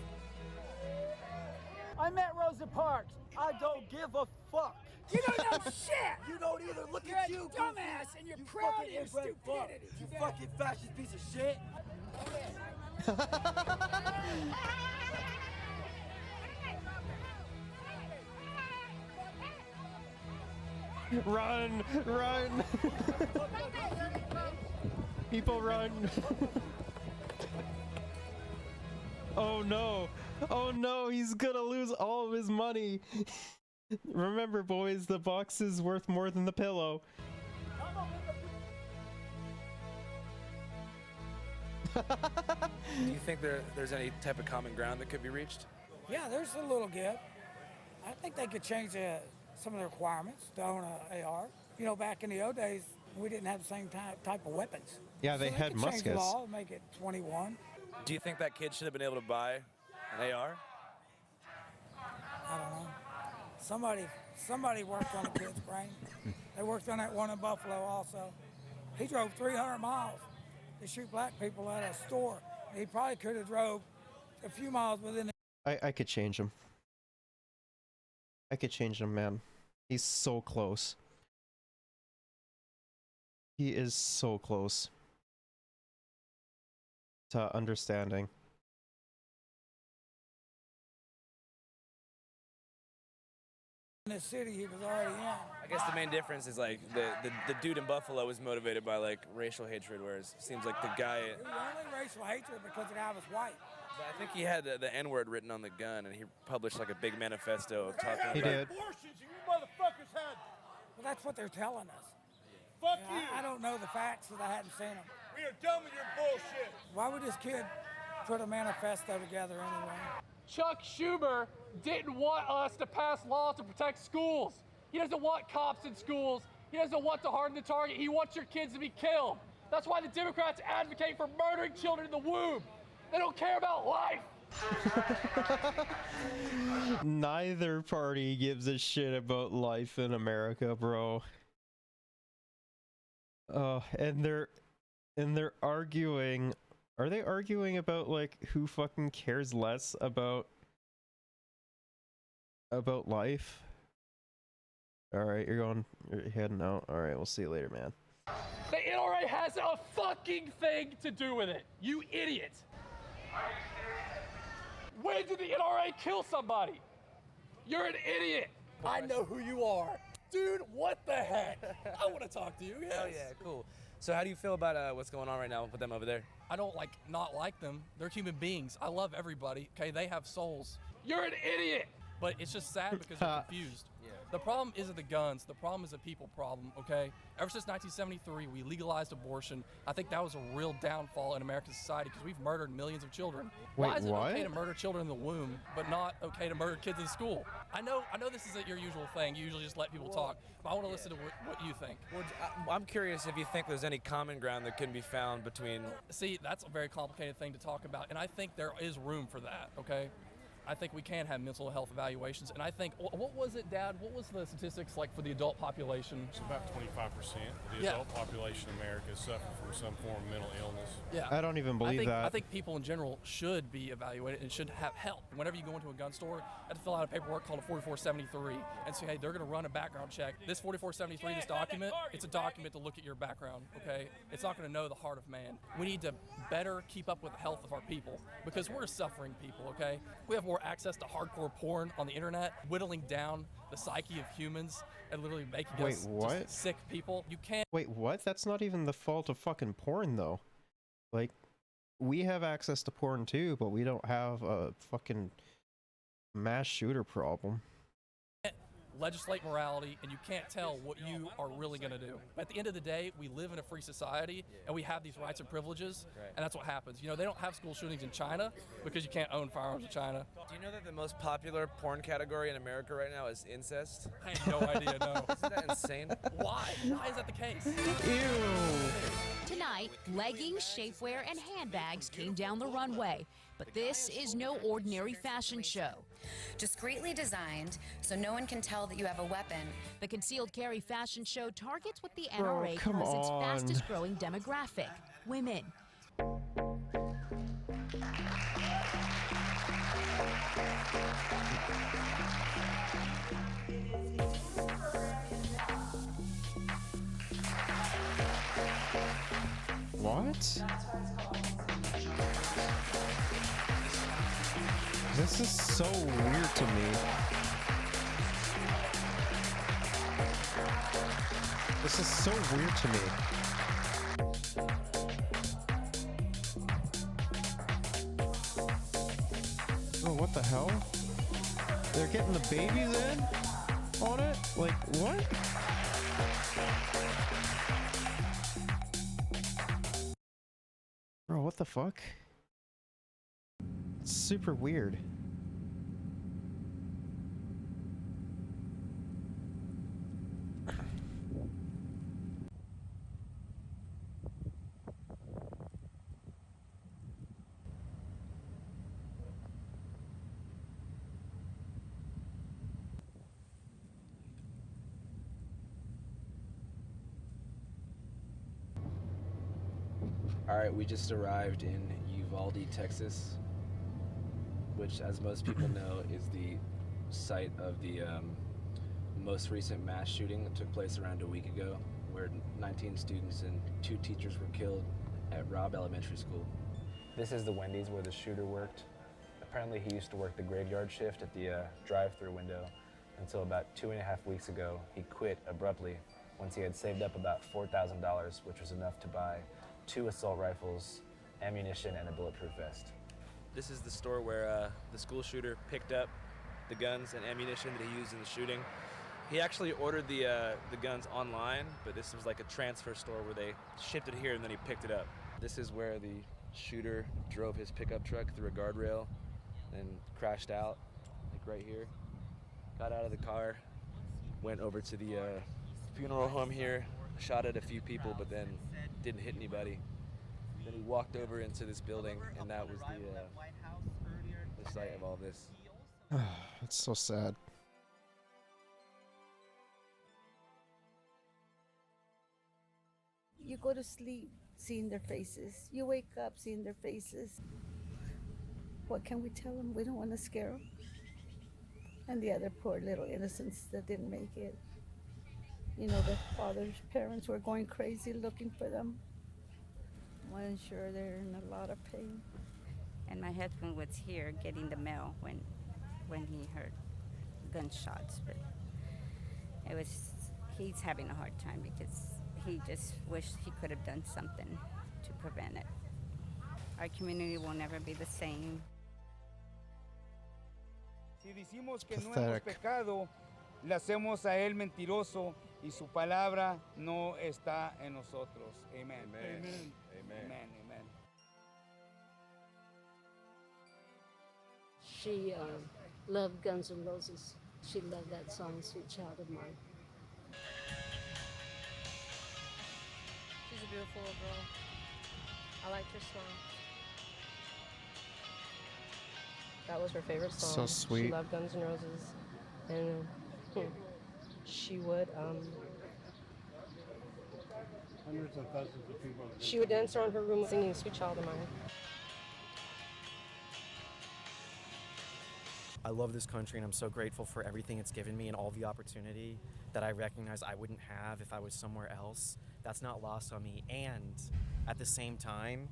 I met Rosa Parks. I don't give a fuck. You don't know shit! You don't either. Look You're at a you, dumbass, and you're proud of your stupidity. You fucking fascist piece of shit. Run! Run! People run! Oh no! Oh no, he's gonna lose all of his money! Remember, boys, the box is worth more than the pillow. Do you think there's any type of common ground that could be reached? Yeah, there's a little gap. I think they could change some of the requirements to own an AR. You know, back in the old days, we didn't have the same type of weapons. Yeah, they so had could change the muskets. law, make it 21. Do you think that kid should have been able to buy an AR? I don't know. Somebody worked on the kid's brain. They worked on that one in Buffalo also. He drove 300 miles to shoot black people at a store. He probably could have drove a few miles within. I could change him. I could change him, man. He's so close. He is so close to understanding. In the city he was already in. I guess the main difference is like the dude in Buffalo was motivated by like racial hatred, whereas it seems like the guy. It was only racial hatred because the guy was white. But I think he had the N-word written on the gun, and he published like a big manifesto talking He about. did. Abortions you motherfuckers had. Well, that's what they're telling us. Fuck You know, you. I don't know the facts because I hadn't seen them. We are done with your bullshit. Why would this kid put a manifesto together anyway? Chuck Schumer didn't want us to pass laws to protect schools. He doesn't want cops in schools. He doesn't want to harden the target. He wants your kids to be killed. That's why the Democrats advocate for murdering children in the womb. They don't care about life. Neither party gives a shit about life in America, bro. And they're arguing Are they arguing about like who fucking cares less about life? Alright, you're heading out. Alright, we'll see you later, man. The NRA has a fucking thing to do with it, you idiot! When did the NRA kill somebody? You're an idiot! I know who you are. Dude, what the heck? I want to talk to you, yes. Hell yeah, cool. So how do you feel about what's going on right now with them over there? I don't not like them. They're human beings. I love everybody, okay? They have souls. You're an idiot! But it's just sad because they're confused. Yeah. The problem isn't the guns. The problem is a people problem, okay? Ever since 1973, we legalized abortion. I think that was a real downfall in American society because we've murdered millions of children. Wait, Why is it what? okay to murder children in the womb, but not okay to murder kids in school? I know this isn't your usual thing. You usually just let people talk, but I want to listen to what you think. Well, I'm curious if you think there's any common ground that can be found between... See, that's a very complicated thing to talk about, and I think there is room for that, okay? I think we can have mental health evaluations, and I think, what was it, Dad? What was the statistics like for the adult population? It's about 25% of the adult population in America suffer from some form of mental illness. Yeah, I don't even believe that. I think people in general should be evaluated and should have help. Whenever you go into a gun store, you have to fill out a paperwork called a 4473 and say, hey, they're going to run a background check. This 4473, this document, it's a document to look at your background, okay? It's not going to know the heart of man. We need to better keep up with the health of our people because we're suffering people, okay? We have more access to hardcore porn on the internet, whittling down the psyche of humans and literally making us just sick people. You can't. Wait, what? That's not even the fault of fucking porn, though. Like, we have access to porn too, but we don't have a fucking mass shooter problem. Legislate morality, and you can't tell what you are really going to do. At the end of the day, we live in a free society, and we have these rights and privileges, and that's what happens. You know, they don't have school shootings in China because you can't own firearms in China. Do you know that the most popular porn category in America right now is incest? I had no idea, no. Isn't that insane? Why? Why is that the case? Ew. Tonight, leggings, shapewear, and handbags came down the runway. But this is no ordinary fashion show. Discreetly designed so no one can tell that you have a weapon. The concealed carry fashion show targets what the Bro, NRA come calls its on. fastest growing demographic, women. What? This is so weird to me. This is so weird to me. Oh, what the hell? They're getting the babies in on it? Like, what? Bro, what the fuck? It's super weird. All right, we just arrived in Uvalde, Texas, which, as most people know, is the site of the most recent mass shooting that took place around a week ago, where 19 students and 2 teachers were killed at Robb Elementary School. This is the Wendy's where the shooter worked. Apparently he used to work the graveyard shift at the drive-through window until about 2.5 weeks ago. He quit abruptly once he had saved up about $4,000, which was enough to buy 2 assault rifles, ammunition, and a bulletproof vest. This is the store where the school shooter picked up the guns and ammunition that he used in the shooting. He actually ordered the guns online, but this was like a transfer store where they shipped it here and then he picked it up. This is where the shooter drove his pickup truck through a guardrail and crashed out, like right here. Got out of the car, went over to the funeral home here, shot at a few people, but then didn't hit anybody. Then he walked over into this building, and that was the site of all this. It's so sad. You go to sleep seeing their faces. You wake up seeing their faces. What can we tell them? We don't want to scare them. And the other poor little innocents that didn't make it. You know, the father's parents were going crazy looking for them. I'm sure they're in a lot of pain. And my husband was here getting the mail when he heard gunshots, but he's having a hard time because he just wished he could have done something to prevent it. Our community will never be the same. Si decimos que no hemos pecado, le hacemos a él mentiroso y su palabra no está en nosotros. Amen. Amen. Amen. Amen. Amen. Amen. She loved Guns N' Roses. She loved that song, Sweet Child of Mine. She's a beautiful little girl. I liked her song. That was her favorite So song. sweet. She loved Guns N' Roses. And she would, Hundreds of thousands of people. she would dance around her room singing Sweet Child of Mine. I love this country and I'm so grateful for everything it's given me and all the opportunity that I recognize I wouldn't have if I was somewhere else. That's not lost on me. And at the same time,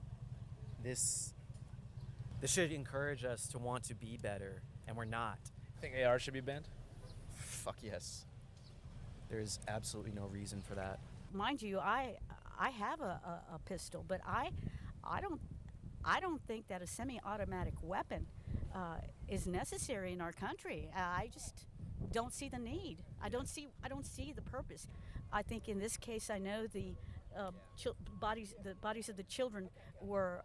this should encourage us to want to be better, and we're not. Think AR should be banned? Fuck yes. There's absolutely no reason for that. Mind you, I have a pistol, but I don't think that a semi-automatic weapon is necessary in our country. I just don't see the need. I don't see the purpose. I think in this case, I know the bodies of the children were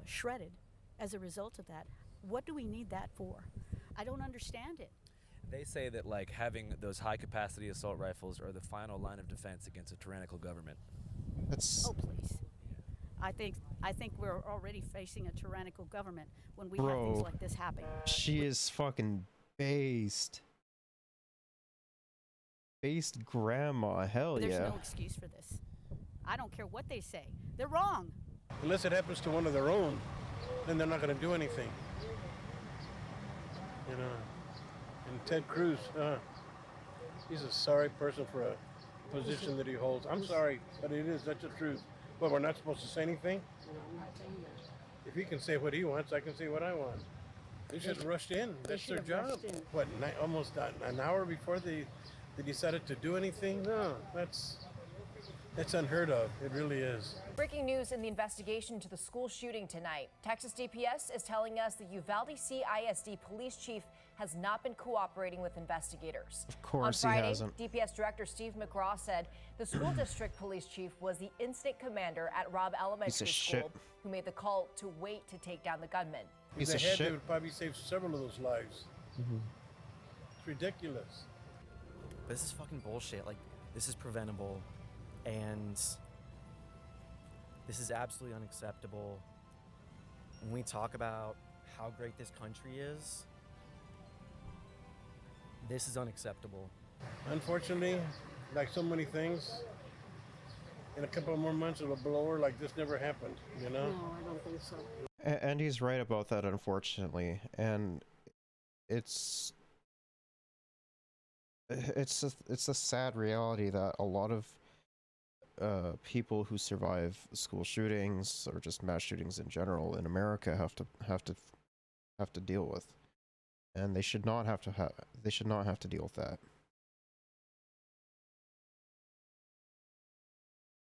shredded as a result of that. What do we need that for? I don't understand it. They say that like having those high-capacity assault rifles are the final line of defense against a tyrannical government. Oh please! I think we're already facing a tyrannical government when we have Bro, things like this happen. she is fucking based. Based grandma, hell There's yeah. no excuse for this. I don't care what they say. They're wrong. Unless it happens to one of their own, then they're not going to do anything. You know. And Ted Cruz, he's a sorry person for a position that he holds. I'm sorry, but it is. That's the truth. But we're not supposed to say anything? If he can say what he wants, I can say what I want. They should have rushed in. That's their job. What, almost an hour before they decided to do anything? No, that's unheard of. It really is. Breaking news in the investigation into the school shooting tonight. Texas DPS is telling us the Uvalde CISD police chief has not been cooperating with investigators. Of course On he Friday, hasn't. DPS Director Steve McGraw said the school district police chief was the incident commander at Robb Elementary shit. School who made the call to wait to take down the gunman. If they had, they would probably save several of those lives. It's ridiculous. But this is fucking bullshit. Like, this is preventable, and this is absolutely unacceptable. When we talk about how great this country is, this is unacceptable. Unfortunately, like so many things, in a couple more months it'll blow over like this never happened, you know? No, I don't think so. And he's right about that, unfortunately. And it's a sad reality that a lot of people who survive school shootings or just mass shootings in general in America have to deal with, and they should not have to deal with that.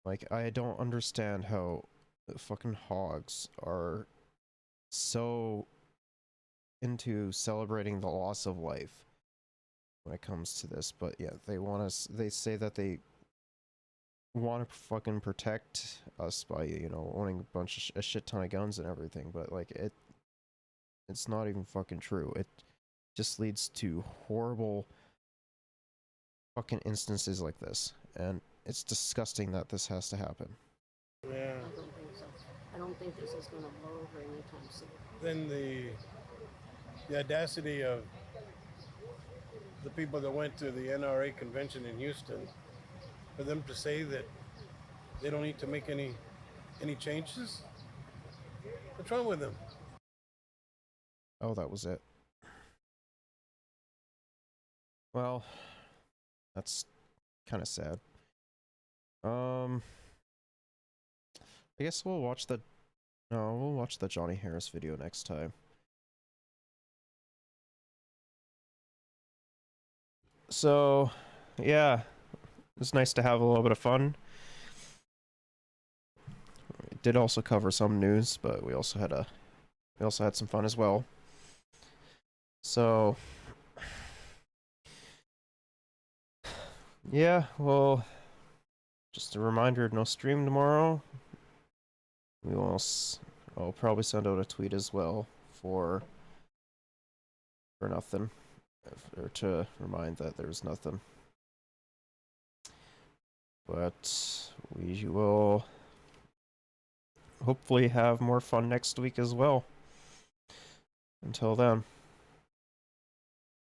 Like, I don't understand how fucking hogs are so into celebrating the loss of life when it comes to this, but yeah, they say that they want to fucking protect us by, you know, owning a shit ton of guns and everything, but like it's not even fucking true. It just leads to horrible fucking instances like this, and it's disgusting that this has to happen. Yeah. I don't think so. I don't think this is going to blow over anytime soon. Then the audacity of the people that went to the NRA convention in Houston, for them to say that They don't need to make any changes. What's wrong with them? Oh, that was it. Well, that's kind of sad. I guess we'll watch the Johnny Harris video next time. So, yeah, it's nice to have a little bit of fun. We did also cover some news, but we also had some fun as well. So, yeah, well, just a reminder, no stream tomorrow. I'll probably send out a tweet as well for nothing, or to remind that there's nothing. But we will hopefully have more fun next week as well. Until then.